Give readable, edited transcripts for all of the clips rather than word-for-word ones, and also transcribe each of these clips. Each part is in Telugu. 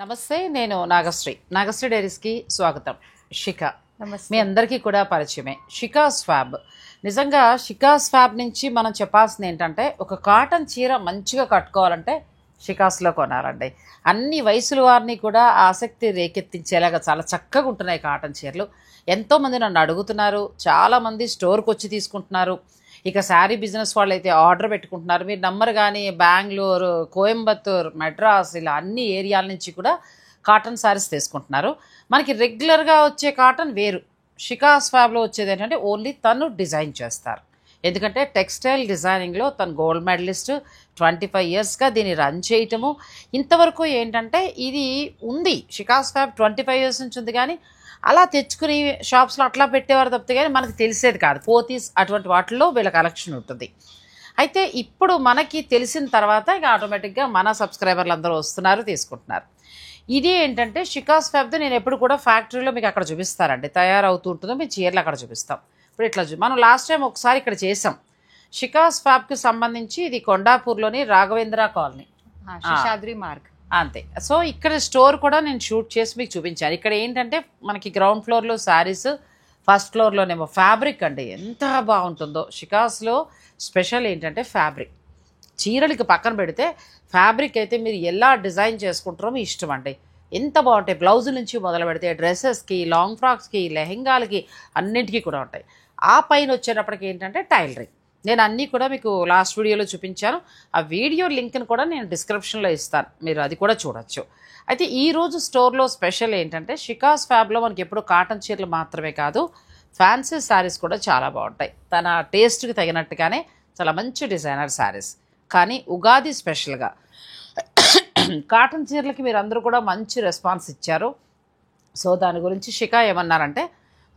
నమస్తే, నేను నాగశ్రీ డైరీస్కి స్వాగతం. షికా నమస్తే. మీ అందరికీ కూడా పరిచయమే. షికా స్వాబ్, నిజంగా షికా స్వాబ్ నుంచి మనం చెప్పాల్సింది ఏంటంటే, ఒక కాటన్ చీర మంచిగా కట్టుకోవాలంటే షికాస్లో కొనాలండి. అన్ని వయసుల వారిని కూడా ఆసక్తి రేకెత్తించేలాగా చాలా చక్కగా ఉంటున్నాయి కాటన్ చీరలు. ఎంతోమంది నన్ను అడుగుతున్నారు, చాలామంది స్టోర్కి వచ్చి తీసుకుంటున్నారు. ఇక శారీ బిజినెస్ వాళ్ళు అయితే ఆర్డర్ పెట్టుకుంటున్నారు. మీరు నమ్మరు కానీ బెంగళూరు, కోయంబత్తూర్, మెడ్రాస్ ఇలా అన్ని ఏరియాల నుంచి కూడా కాటన్ శారీస్ తీసుకుంటున్నారు. మనకి రెగ్యులర్గా వచ్చే కాటన్ వేరు, షికా స్వాబ్లో వచ్చేది ఏంటంటే ఓన్లీ తను డిజైన్ చేస్తారు. ఎందుకంటే టెక్స్టైల్ డిజైనింగ్లో తను గోల్డ్ మెడలిస్ట్, 25 ఇయర్స్గా దీన్ని రన్ చేయటము. ఇంతవరకు ఏంటంటే ఇది ఉంది, షికా స్వాబ్ 25 ఇయర్స్ నుంచి ఉంది, కానీ అలా తెచ్చుకుని షాప్స్లో అట్లా పెట్టేవారు తప్పితే కానీ మనకు తెలిసేది కాదు. పోతీస్ అటువంటి వాటిల్లో వీళ్ళ కలెక్షన్ ఉంటుంది. అయితే ఇప్పుడు మనకి తెలిసిన తర్వాత ఇక ఆటోమేటిక్గా మన సబ్స్క్రైబర్లు అందరూ వస్తున్నారు, తీసుకుంటున్నారు. ఇది ఏంటంటే షికా స్వాబ్ది నేను ఎప్పుడు కూడా ఫ్యాక్టరీలో మీకు అక్కడ చూపిస్తారండి, తయారవుతూ ఉంటుందో మీ చీరలు అక్కడ చూపిస్తాం. ఇప్పుడు ఇట్లా మనం లాస్ట్ టైం ఒకసారి ఇక్కడ చేసాం షికా స్వాబ్కి సంబంధించి. ఇది కొండాపూర్లోని రాఘవేంద్ర కాలనీ, శేషాద్రి మార్గ్ అంతే. సో ఇక్కడ స్టోర్ కూడా నేను షూట్ చేసి మీకు చూపించాను. ఇక్కడ ఏంటంటే మనకి గ్రౌండ్ ఫ్లోర్లో శారీస్, ఫస్ట్ ఫ్లోర్లోనేమో ఫ్యాబ్రిక్ అండి. ఎంత బాగుంటుందో షికాస్లో స్పెషల్ ఏంటంటే ఫ్యాబ్రిక్. చీరలకి పక్కన పెడితే ఫ్యాబ్రిక్ అయితే మీరు ఎలా డిజైన్ చేసుకుంటారో మీ ఇష్టం అండి. ఎంత బాగుంటాయి. బ్లౌజుల నుంచి మొదలు పెడితే డ్రెస్సెస్కి, లాంగ్ ఫ్రాక్స్కి, లెహెంగాలకి అన్నింటికీ కూడా ఉంటాయి. ఆ పైన వచ్చేటప్పటికి ఏంటంటే టైలరింగ్. నేను అన్నీ కూడా మీకు లాస్ట్ వీడియోలో చూపించాను. ఆ వీడియో లింక్ని కూడా నేను డిస్క్రిప్షన్లో ఇస్తాను, మీరు అది కూడా చూడొచ్చు. అయితే ఈరోజు స్టోర్లో స్పెషల్ ఏంటంటే షికా స్వాబ్లో మనకి ఎప్పుడు కాటన్ చీరలు మాత్రమే కాదు, ఫ్యాన్సీ శారీస్ కూడా చాలా బాగుంటాయి. తన టేస్ట్కి తగినట్టుగానే చాలా మంచి డిజైనర్ శారీస్. కానీ ఉగాది స్పెషల్గా కాటన్ చీరలకి మీరు అందరూ కూడా మంచి రెస్పాన్స్ ఇచ్చారు. సో దాని గురించి షికా ఏమన్నారంటే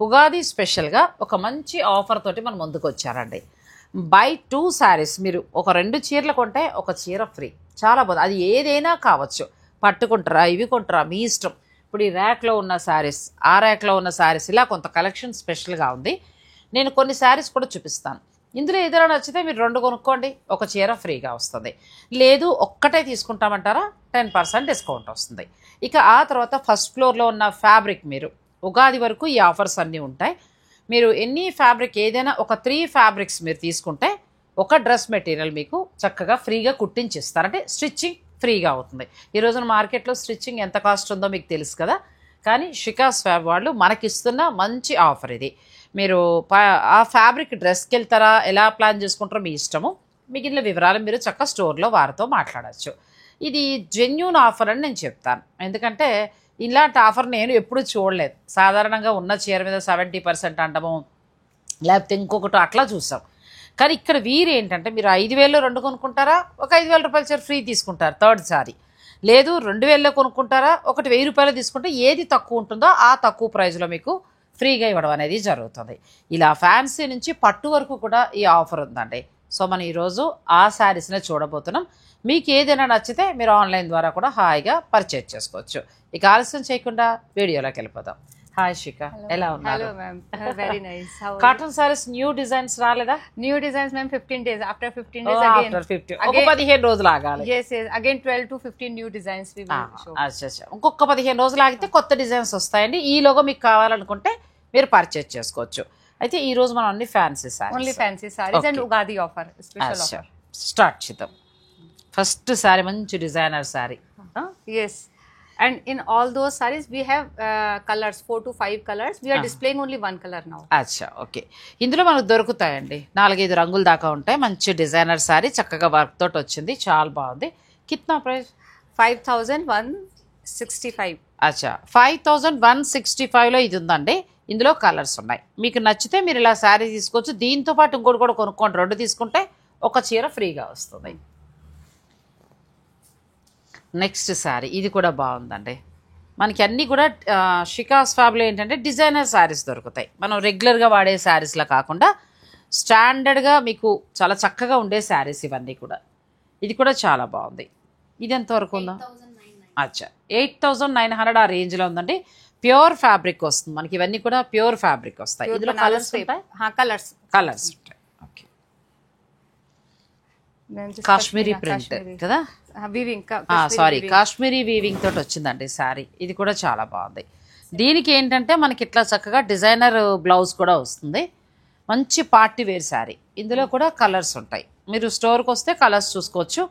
ఉగాది స్పెషల్గా ఒక మంచి ఆఫర్ తోటి మన ముందుకు వచ్చారండి. బై 2 శారీస్, మీరు ఒక 2 చీరలు కొంటే ఒక చీర ఫ్రీ. చాలా బాగుంది. అది ఏదైనా కావచ్చు, పట్టుకుంటారా, ఇవి కొంటారా, మీ ఇష్టం. ఇప్పుడు ఈ ర్యాక్లో ఉన్న శారీస్, ఆ ర్యాక్లో ఉన్న శారీస్, ఇలా కొంత కలెక్షన్ స్పెషల్గా ఉంది. నేను కొన్ని శారీస్ కూడా చూపిస్తాను. ఇందులో ఏదైనా నచ్చితే మీరు 2 కొనుక్కోండి, ఒక చీర ఫ్రీగా వస్తుంది. లేదు ఒక్కటే తీసుకుంటామంటారా 10% డిస్కౌంట్ వస్తుంది. ఇక ఆ తర్వాత ఫస్ట్ ఫ్లోర్లో ఉన్న ఫ్యాబ్రిక్, మీరు ఉగాది వరకు ఈ ఆఫర్స్ అన్నీ ఉంటాయి. మీరు ఎన్ని ఫ్యాబ్రిక్ ఏదైనా ఒక 3 ఫ్యాబ్రిక్స్ మీరు తీసుకుంటే ఒక డ్రెస్ మెటీరియల్ మీకు చక్కగా ఫ్రీగా కుట్టించిస్తారు. అంటే స్టిచ్చింగ్ ఫ్రీగా అవుతుంది. ఈ రోజున మార్కెట్లో స్టిచ్చింగ్ ఎంత కాస్ట్ ఉందో మీకు తెలుసు కదా, కానీ షికా స్వాబ్ వాళ్ళు మనకిస్తున్న మంచి ఆఫర్ ఇది. మీరు ఆ ఫ్యాబ్రిక్ డ్రెస్కి వెళ్తారా, ఎలా ప్లాన్ చేసుకుంటారో మీ ఇష్టము. మిగిలిన వివరాలు మీరు చక్కగా స్టోర్లో వారితో మాట్లాడచ్చు. ఇది జెన్యూన్ ఆఫర్ అని నేను చెప్తాను. ఎందుకంటే ఇలాంటి ఆఫర్ నేను ఎప్పుడూ చూడలేదు. సాధారణంగా ఉన్న చీర మీద 70% అంటాము, లేకపోతే ఇంకొకటి అట్లా చూసాం. కానీ ఇక్కడ వీరు ఏంటంటే మీరు 5,000లో 2 కొనుక్కుంటారా, ఒక 5,000 రూపాయల చీర ఫ్రీ తీసుకుంటారు థర్డ్ సారీ. లేదు 2,000లో కొనుక్కుంటారా, ఒకటి 1,000 రూపాయలు తీసుకుంటే ఏది తక్కువ ఉంటుందో ఆ తక్కువ ప్రైస్లో మీకు ఫ్రీగా ఇవ్వడం అనేది జరుగుతుంది. ఇలా ఫ్యాన్సీ నుంచి పట్టు వరకు కూడా ఈ ఆఫర్ ఉందండి. సో మనం ఈరోజు ఆ శారీస్నే చూడబోతున్నాం. మీకు ఏదైనా నచ్చితే మీరు ఆన్లైన్ ద్వారా కూడా హాయిగా పర్చేజ్ చేసుకోవచ్చు. ఇక ఆలస్యం చేయకుండా వీడియోలోకి వెళ్ళిపోదాం. హాయ్ షికా, ఎలా ఉన్నారు? Hello ma'am. Very nice. How are you? Cotton saris new designs రాలేదా? New designs ma'am, 15 days. After 15 days after 15 ఒక 15 రోజులు ఆగాలి. Yes. Again 12 to 15 new designs we will show. అచ్చా, ఇంకొక 15 రోజులు ఆగితే కొత్త డిజైన్స్ వస్తాయండి. ఈలోగా మీకు కావాలనుకుంటే మీరు పర్చేజ్ చేసుకోవచ్చు. అయితే ఈ రోజు మనం అన్ని fancy saris, Only fancy sarees and Ugadi offer, special offer. Start చేద్దాం. ఫస్ట్ సారీ మంచి designer sorry. Yes. And in all those sarees we have colors, 4 to 5 colors. We are displaying only one color now. అచ్చా, ఓకే. ఇందులో మనకు దొరుకుతాయండి 4-5 రంగుల దాకా ఉంటాయి. మంచి డిజైనర్ సారీ, చక్కగా వర్క్ తోటి వచ్చింది, చాలా బాగుంది. కిత్నా ప్రైస్? 5,165. అచ్చా, 5,165లో ఇది ఉందండి. ఇందులో కలర్స్ ఉన్నాయి. మీకు నచ్చితే మీరు ఇలా శారీ తీసుకోవచ్చు. దీంతో పాటు ఇంకోటి కూడా కొనుక్కోండి, 2 తీసుకుంటే ఒక చీర ఫ్రీగా వస్తుంది. నెక్స్ట్ శారీ, ఇది కూడా బాగుందండి. మనకి అన్నీ కూడా షికా స్వాబ్లో ఏంటంటే డిజైనర్ శారీస్ దొరుకుతాయి. మనం రెగ్యులర్గా వాడే శారీస్లా కాకుండా స్టాండర్డ్గా మీకు చాలా చక్కగా ఉండే శారీస్ ఇవన్నీ కూడా. ఇది కూడా చాలా బాగుంది. ఇది ఎంతవరకు ఉందా? అచ్చా, 8,900 ఆ రేంజ్లో ఉందండి. ప్యూర్ ఫ్యాబ్రిక్ వస్తుంది మనకి. ఇవన్నీ కూడా ప్యూర్ ఫ్యాబ్రిక్ వస్తాయి. ఇందులో కలర్స్ ఉంటాయి. కలర్స్ కలర్స్ ఉంటాయి. ఓకే, కాశ్మీరీ ప్రింట్ కదా, వీవింగ్ సారీ కాశ్మీరీ వీవింగ్ తోటి వచ్చిందండి శారీ. ఇది కూడా చాలా బాగుంది. దీనికి ఏంటంటే మనకి ఇట్లా చక్కగా డిజైనర్ బ్లౌజ్ కూడా వస్తుంది. మంచి పార్టీ వేర్ శారీ. ఇందులో కూడా కలర్స్ ఉంటాయి. మీరు స్టోర్కి వస్తే కలర్స్ చూసుకోవచ్చు.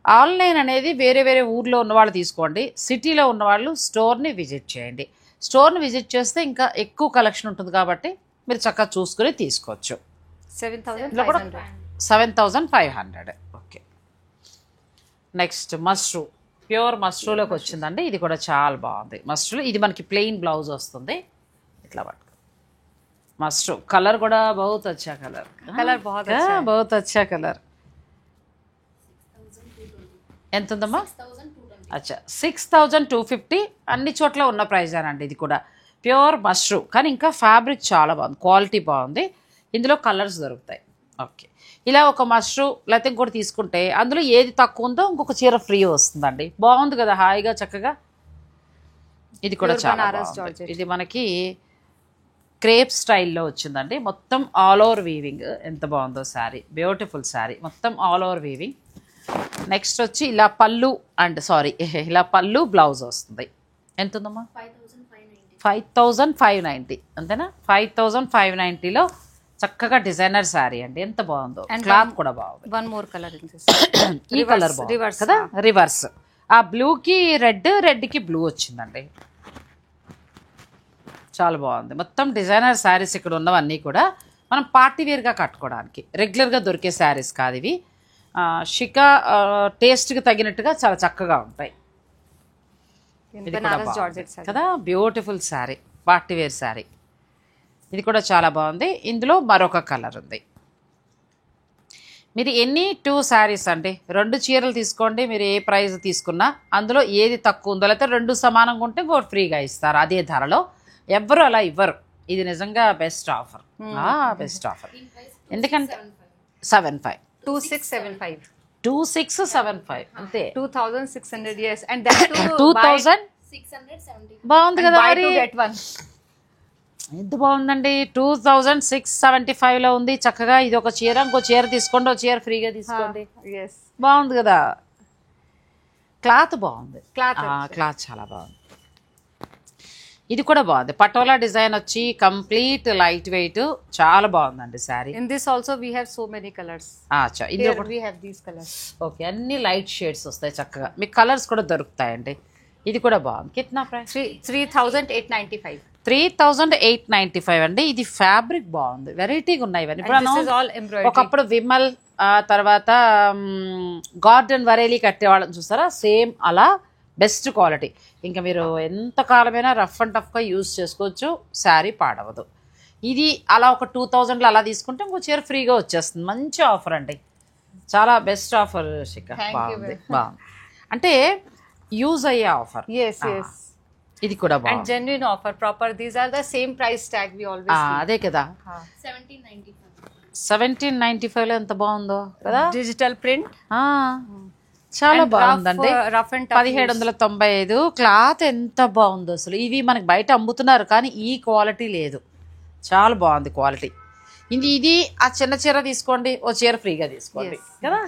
ఆన్లైన్ అనేది వేరే వేరే ఊర్లో ఉన్నవాళ్ళు తీసుకోండి. సిటీలో ఉన్నవాళ్ళు స్టోర్ని విజిట్ చేయండి. స్టోర్ని విజిట్ చేస్తే ఇంకా ఎక్కువ కలెక్షన్ ఉంటుంది కాబట్టి మీరు చక్కగా చూసుకుని తీసుకోవచ్చు. 7,500. ఓకే, నెక్స్ట్ మష్రూ, ప్యూర్ మష్రూలోకి వచ్చిందండి. ఇది కూడా చాలా బాగుంది. మష్రూ ఇది మనకి ప్లెయిన్ బ్లౌజ్ వస్తుంది. ఇట్లా పట్టుకో. మష్రూ కలర్ కూడా बहुत अच्छा कलर बहुत अच्छा कलर. ఎంత ఉందమ్మా? అచ్చా 6,250. అన్ని చోట్ల ఉన్న ప్రైజ్ అనండి. ఇది కూడా ప్యూర్ మష్రూ, కానీ ఇంకా ఫ్యాబ్రిక్ చాలా బాగుంది, క్వాలిటీ బాగుంది. ఇందులో కలర్స్ దొరుకుతాయి. ఓకే, ఇలా ఒక మష్రూ లేకపోతే ఇంకోటి తీసుకుంటే అందులో ఏది తక్కువ ఉందో ఇంకొక చీర ఫ్రీ వస్తుందండి. బాగుంది కదా, హాయిగా చక్కగా. ఇది కూడా చాలా బాగుంది. ఇది మనకి క్రేప్ స్టైల్లో వచ్చిందండి. మొత్తం ఆల్ ఓవర్ వీవింగ్. ఎంత బాగుందో శారీ, బ్యూటిఫుల్ శారీ, మొత్తం ఆల్ ఓవర్ వీవింగ్. నెక్స్ట్ వచ్చి ఇలా పళ్ళు ఇలా పళ్ళు బ్లౌజ్ వస్తుంది. ఎంత ఉందమ్మా? 5,590 అంతేనా? 5,590లో చక్కగా డిజైనర్ శారీ అండి. ఎంత బాగుందో, క్లాత్ కూడా బాగుంది. వన్ మోర్ కలర్ ఈ కలర్ బాగుంది కదా, రివర్స్. ఆ బ్లూకి రెడ్కి బ్లూ వచ్చిందండి. చాలా బాగుంది. మొత్తం డిజైనర్ శారీస్ ఇక్కడ ఉన్నవన్నీ కూడా మనం పార్టీ వేర్గా కట్టుకోవడానికి, రెగ్యులర్గా దొరికే శారీస్ కాదు ఇవి. షికా టేస్ట్కి తగినట్టుగా చాలా చక్కగా ఉంటాయి. ఇది కూడా బాగుంది కదా, beautiful sari, party wear sari. ఇది కూడా చాలా బాగుంది. ఇందులో మరొక కలర్ ఉంది. మీరు ఎన్ని 2 శారీస్ అండి, 2 చీరలు తీసుకోండి. మీరు ఏ ప్రైస్ తీసుకున్నా అందులో ఏది తక్కువ ఉందో, లేకపోతే 2 సమానంగా ఉంటే ఇంకోటి ఫ్రీగా ఇస్తారు అదే ధరలో. ఎవ్వరు అలా ఇవ్వరు. ఇది నిజంగా బెస్ట్ ఆఫర్, బెస్ట్ ఆఫర్. ఎందుకంటే 7,500 2675 అంతే. 2,600. yes, and that too 2,670 బాగుంది కదా. ఎంత బాగుందండి. 2,675లో ఉంది చక్కగా. ఇది ఒక చీర, ఇంకో చీర తీసుకోండి, ఒక చీర ఫ్రీగా తీసుకోండి. బాగుంది కదా, క్లాత్ బాగుంది, క్లాత్ చాలా బాగుంది. ఇది కూడా బాగుంది. పటోలా డిజైన్ వచ్చి కంప్లీట్ లైట్ వెయిట్, చాలా బాగుందండి sari. In this also we have so many colors. అచ్చా, ఇందులో కూడా we have these colors. Okay, అన్ని లైట్ షేడ్స్ వస్తాయి చక్కగా. మీకు కలర్స్ కూడా దొరుకుతాయండి. ఇది కూడా బాగుంది. కిतना ప్రైస్? 3,895. 3,895 అండి. ఇది ఫ్యాబ్రిక్ బాగుంది, వెరైటీగా ఉన్నాయి ఇవన్నీ. ఇప్పుడు ఒకప్పుడు విమల్ తర్వాత గార్డెన్ వరేలీ కట్టేవాళ్ళని చూస్తారా, సేమ్ అలా బెస్ట్ క్వాలిటీ. ఇంకా మీరు ఎంత కాలమైనా రఫ్ అండ్ టఫ్గా యూజ్ చేసుకోవచ్చు, శారీ పాడవదు. ఇది అలా ఒక 2,000లో అలా తీసుకుంటే ఇంకో చీర ఫ్రీగా వచ్చేస్తుంది. మంచి ఆఫర్ అండి, చాలా బెస్ట్ ఆఫర్ శిఖ. బాగుంది, బాగుంది. అంటే యూజ్ అయ్యే ఆఫర్. ఇది కూడా బాగుంది. And genuine offer, proper. These are the same price tag we always keep. అదే కదా, 1795లో ఎంత బాగుందో కదా. డిజిటల్ ప్రింట్ చాలా బాగుందండి. 1795 క్లాత్ ఎంత బాగుందో అసలు. ఇవి మనకి బయట అమ్ముతున్నారు కానీ ఈ క్వాలిటీ లేదు. చాలా బాగుంది క్వాలిటీ. ఇది ఆ చిన్న చీర తీసుకోండి, ఓ చీర ఫ్రీగా తీసుకోండి కదా.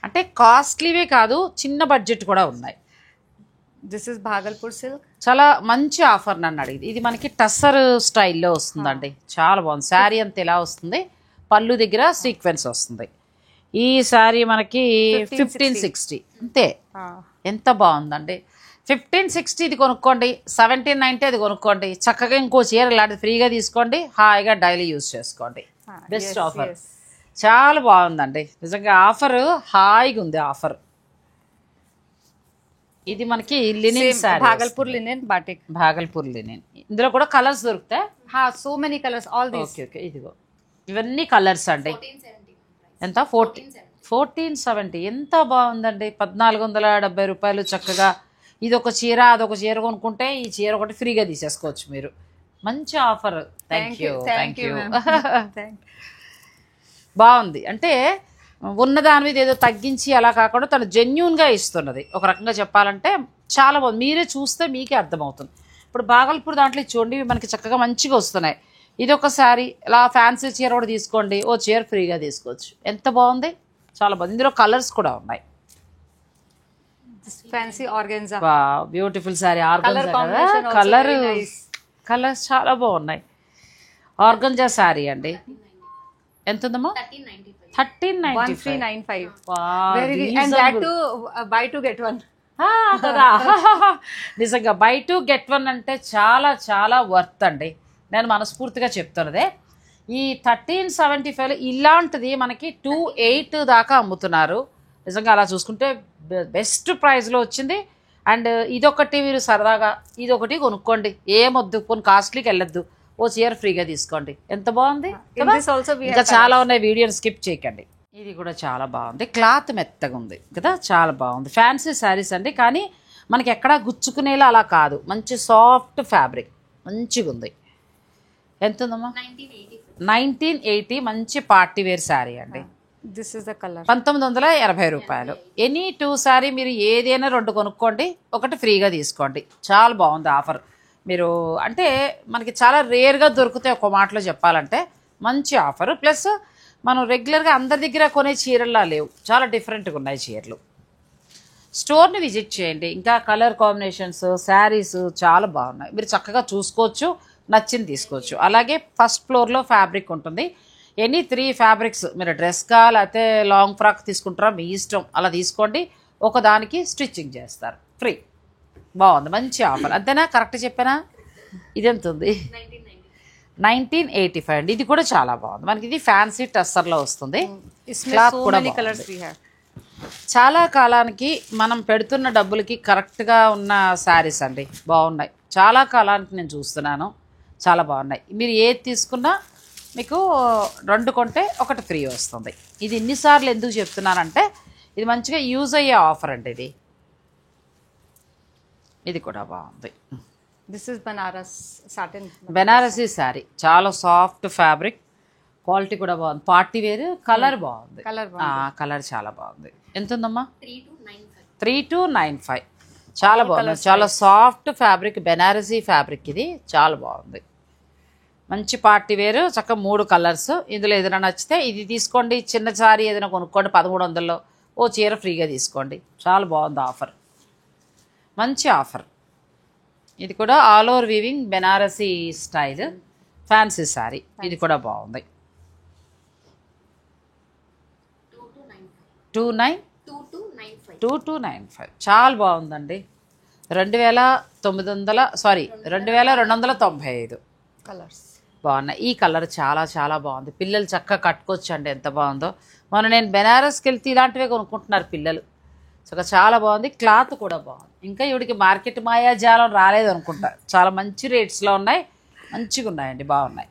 అంటే కాస్ట్లీవే కాదు, చిన్న బడ్జెట్ కూడా ఉన్నాయి. This is Bhagalpur silk. చాలా మంచి ఆఫర్ నన్ను అడిగింది. ఇది మనకి టస్సర్ స్టైల్లో వస్తుందండి. చాలా బాగుంది. శారీ అంతా ఎలా వస్తుంది, పళ్ళు దగ్గర సీక్వెన్స్ వస్తుంది. ఈ శారీ మనకి 1560 అంతే. ఎంత బాగుందండి. 1560 ఇది కొనుక్కోండి, 1790 అది కొనుక్కోండి. చక్కగా ఇంకో చీర ఇలాంటిది ఫ్రీగా తీసుకోండి, హాయిగా డైలీ యూజ్ చేసుకోండి. బెస్ట్ ఆఫర్, చాలా బాగుందండి నిజంగా. ఆఫర్ హాయిగా ఉంది ఆఫర్. ఇది మనకి linen sari, Bhagalpur linen batik, Bhagalpur linen. ఇందులో కూడా కలర్స్ దొరుకుతాయి. So many colours, all these. Okay, ఇదిగో ఇవన్నీ కలర్స్ అండి. ఎంత? 1470. ఎంత బాగుందండి. 1,470 రూపాయలు చక్కగా. ఇది ఒక చీర, అదొక చీర కొనుక్కుంటే ఈ చీర ఒకటి ఫ్రీగా తీసేసుకోవచ్చు మీరు. మంచి ఆఫర్. Thank you. బాగుంది. అంటే ఉన్న దాని మీద ఏదో తగ్గించి అలా కాకుండా తను జెన్యూన్గా ఇస్తున్నది. ఒక రకంగా చెప్పాలంటే చాలా బాగుంది. మీరే చూస్తే మీకే అర్థమవుతుంది. ఇప్పుడు భాగల్పూర్ దాంట్లో చూడండి, మనకి చక్కగా మంచిగా వస్తున్నాయి. ఇది ఒక శారీ. ఇలా ఫ్యాన్సీ చీర కూడా తీసుకోండి, ఓ చీర ఫ్రీగా తీసుకోవచ్చు. ఎంత బాగుంది, చాలా బాగుంది. ఇందులో కలర్స్ కూడా ఉన్నాయి. Fancy organza, beautiful sari. Colour combination colour colours చాలా బాగున్నాయి. ఆర్గంజా శారీ అండి. ఎంత ఉందమ్మా? 1395. And that too, buy two get one. కదా. నిజంగా బై టూ గెట్ వన్ అంటే చాలా చాలా వర్త్ అండి. నేను మనస్ఫూర్తిగా చెప్తున్నదే. ఈ 1375 ఇలాంటిది మనకి 28 దాకా అమ్ముతున్నారు. నిజంగా అలా చూసుకుంటే బెస్ట్ ప్రైస్లో వచ్చింది. అండ్ ఇదొకటి మీరు సరదాగా ఇదొకటి కొనుక్కోండి, ఏమొద్దు, కొన్ని కాస్ట్లీకి వెళ్ళొద్దు, ఓ చీర ఫ్రీగా తీసుకోండి. ఎంత బాగుంది. ఇంకా చాలా ఉన్నాయి, వీడియోని స్కిప్ చేయకండి. ఇది కూడా చాలా బాగుంది, క్లాత్ మెత్తగా ఉంది కదా, చాలా బాగుంది. ఫ్యాన్సీ శారీస్ అండి, కానీ మనకి ఎక్కడా గుచ్చుకునేలా అలా కాదు, మంచి సాఫ్ట్ ఫ్యాబ్రిక్, మంచిగా ఉంది. ఎంత ఉందమ్మా? 1980. మంచి పార్టీ వేర్ శారీ అండి. This is the colour. 1980 రూపాయలు. ఎనీ 2 శారీ మీరు ఏదైనా 2 కొనుక్కోండి, ఒకటి ఫ్రీగా తీసుకోండి. చాలా బాగుంది ఆఫర్. మీరు అంటే మనకి చాలా రేర్గా దొరుకుతాయి, ఒక మాటలో చెప్పాలంటే మంచి ఆఫర్. ప్లస్ మనం రెగ్యులర్గా అందరి దగ్గర కొనే చీరల్లా లేవు, చాలా డిఫరెంట్గా ఉన్నాయి చీరలు. స్టోర్ని విజిట్ చేయండి. ఇంకా కలర్ కాంబినేషన్స్, శారీస్ చాలా బాగున్నాయి, మీరు చక్కగా చూసుకోవచ్చు, నచ్చింది తీసుకోవచ్చు. అలాగే ఫస్ట్ ఫ్లోర్లో ఫ్యాబ్రిక్ ఉంటుంది. ఎనీ 3 ఫ్యాబ్రిక్స్, మీరు డ్రెస్గా లేకపోతే లాంగ్ ఫ్రాక్ తీసుకుంటారా మీ ఇష్టం, అలా తీసుకోండి, ఒకదానికి స్టిచ్చింగ్ చేస్తారు ఫ్రీ. బాగుంది, మంచి ఆఫర్. అంతేనా? కరెక్ట్ చెప్పానా? ఇది ఎంత ఉంది? 1985 అండి. ఇది కూడా చాలా బాగుంది. మనకి ఇది ఫ్యాన్సీ టస్సర్లో వస్తుంది. క్లాత్ కూడా చాలా కాలానికి మనం పెడుతున్న డబ్బులకి కరెక్ట్గా ఉన్న శారీస్ అండి, బాగున్నాయి. చాలా కాలానికి నేను చూస్తున్నాను, చాలా బాగున్నాయి. మీరు ఏది తీసుకున్నా మీకు 2 కొంటే ఒకటి ఫ్రీ వస్తుంది. ఇది ఎన్నిసార్లు ఎందుకు చెప్తున్నానంటే ఇది మంచిగా యూజ్ అయ్యే ఆఫర్ అండి. ఇది కూడా బాగుంది. This is Banaras satin, Banarasi sari, చాలా సాఫ్ట్ ఫ్యాబ్రిక్, క్వాలిటీ కూడా బాగుంది, పార్టీ వేర్. కలర్ బాగుంది, కలర్ చాలా బాగుంది. ఎంత ఉందమ్మా? 3295. చాలా బాగుంది, చాలా సాఫ్ట్ ఫ్యాబ్రిక్, బెనారసీ ఫ్యాబ్రిక్. ఇది చాలా బాగుంది, మంచి పార్టీ వేరు. చక్కగా 3 కలర్స్. ఇందులో ఏదైనా నచ్చితే ఇది తీసుకోండి, చిన్న సారీ ఏదైనా కొనుక్కోండి, 1300లో ఓ చీర ఫ్రీగా తీసుకోండి. చాలా బాగుంది ఆఫర్, మంచి ఆఫర్. ఇది కూడా all over weaving Banarasi style fancy sari. ఇది కూడా బాగుంది. 2295. చాలా బాగుందండి. 2295 కలర్స్ బాగున్నాయి. ఈ కలర్ చాలా చాలా బాగుంది, పిల్లలు చక్కగా కట్టుకోవచ్చు అండి. ఎంత బాగుందో. మొన్న నేను బెనారస్కి వెళ్తే ఇలాంటివే కొనుక్కుంటున్నారు పిల్లలు. చాలా బాగుంది, క్లాత్ కూడా బాగుంది. ఇంకా ఇవిడికి మార్కెట్ మాయాజాలం రాలేదు అనుకుంటా, చాలా మంచి రేట్స్లో ఉన్నాయి, మంచిగా ఉన్నాయండి, బాగున్నాయి.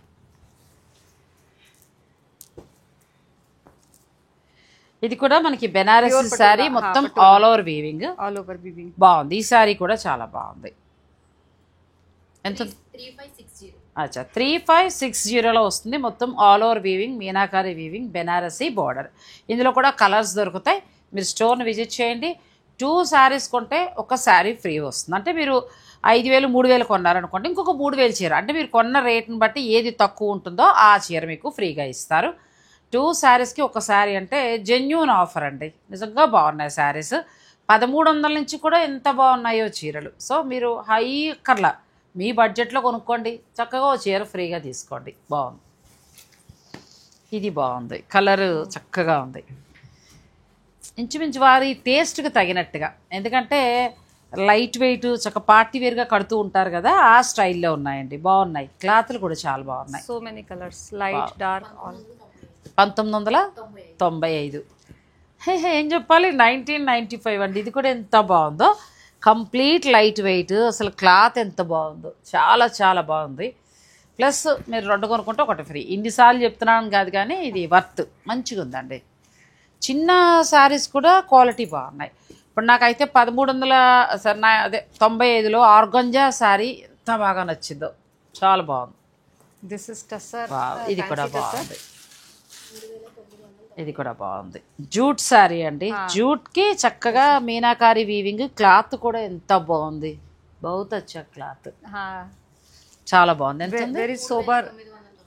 ఇది కూడా మనకి బెనారసీ శారీ, మొత్తం ఆల్ ఓవర్ వీవింగ్ బాగుంది. ఈ శారీ కూడా చాలా బాగుంది. ఎంత? 3560లో వస్తుంది. మొత్తం all over weaving, meenakari weaving, Banarasi border. ఇందులో కూడా కలర్స్ దొరుకుతాయి. మీరు స్టోర్ని విజిట్ చేయండి. 2 శారీస్ కొంటే ఒక శారీ ఫ్రీ వస్తుంది. అంటే మీరు 5000 3000 కొన్నారనుకోండి, ఇంకొక 3000 చీర, అంటే మీరు కొన్న రేట్ని బట్టి ఏది తక్కువ ఉంటుందో ఆ చీర మీకు ఫ్రీగా ఇస్తారు. 2 శారీస్కి ఒక శారీ అంటే జెన్యూన్ ఆఫర్ అండి. నిజంగా బాగున్నాయి శారీస్. 1300 నుంచి కూడా ఎంత బాగున్నాయో చీరలు. సో మీరు హై కర్లా మీ బడ్జెట్లో కొనుక్కోండి, చక్కగా ఓ చీర ఫ్రీగా తీసుకోండి. బాగుంది, ఇది బాగుంది, కలర్ చక్కగా ఉంది. ఇంచుమించు వారి టేస్ట్కి తగినట్టుగా, ఎందుకంటే లైట్ వెయిట్ చక్క పార్టీ వేర్గా కడుతూ ఉంటారు కదా, ఆ స్టైల్లో ఉన్నాయండి, బాగున్నాయి. క్లాత్లు కూడా చాలా బాగున్నాయి. So many colours, light dark all. 1995. ఏం చెప్పాలి, 1995 అండి. ఇది కూడా ఎంత బాగుందో, కంప్లీట్ లైట్ వెయిట్. అసలు క్లాత్ ఎంత బాగుందో, చాలా చాలా బాగుంది. ప్లస్ మీరు 2 కొనుక్కుంటే ఒకటి ఫ్రీ. ఇన్నిసార్లు చెప్తున్నాను కాదు, కానీ ఇది వర్త్, మంచిగా ఉందండి. చిన్న శారీస్ కూడా క్వాలిటీ బాగున్నాయి. ఇప్పుడు నాకైతే 1395లో ఆర్గంజా శారీ ఎంత బాగా నచ్చిందో, చాలా బాగుంది. This is tussar. ఇది కూడా బాగుంది, ఇది కూడా బాగుంది. జూట్ శారీ అండి. జూట్కి చక్కగా మీనాకారి వీవింగ్, క్లాత్ కూడా ఎంత బాగుంది, బహుత్ అచ్చా క్లాత్, చాలా బాగుంది. ఎంత? Very sober.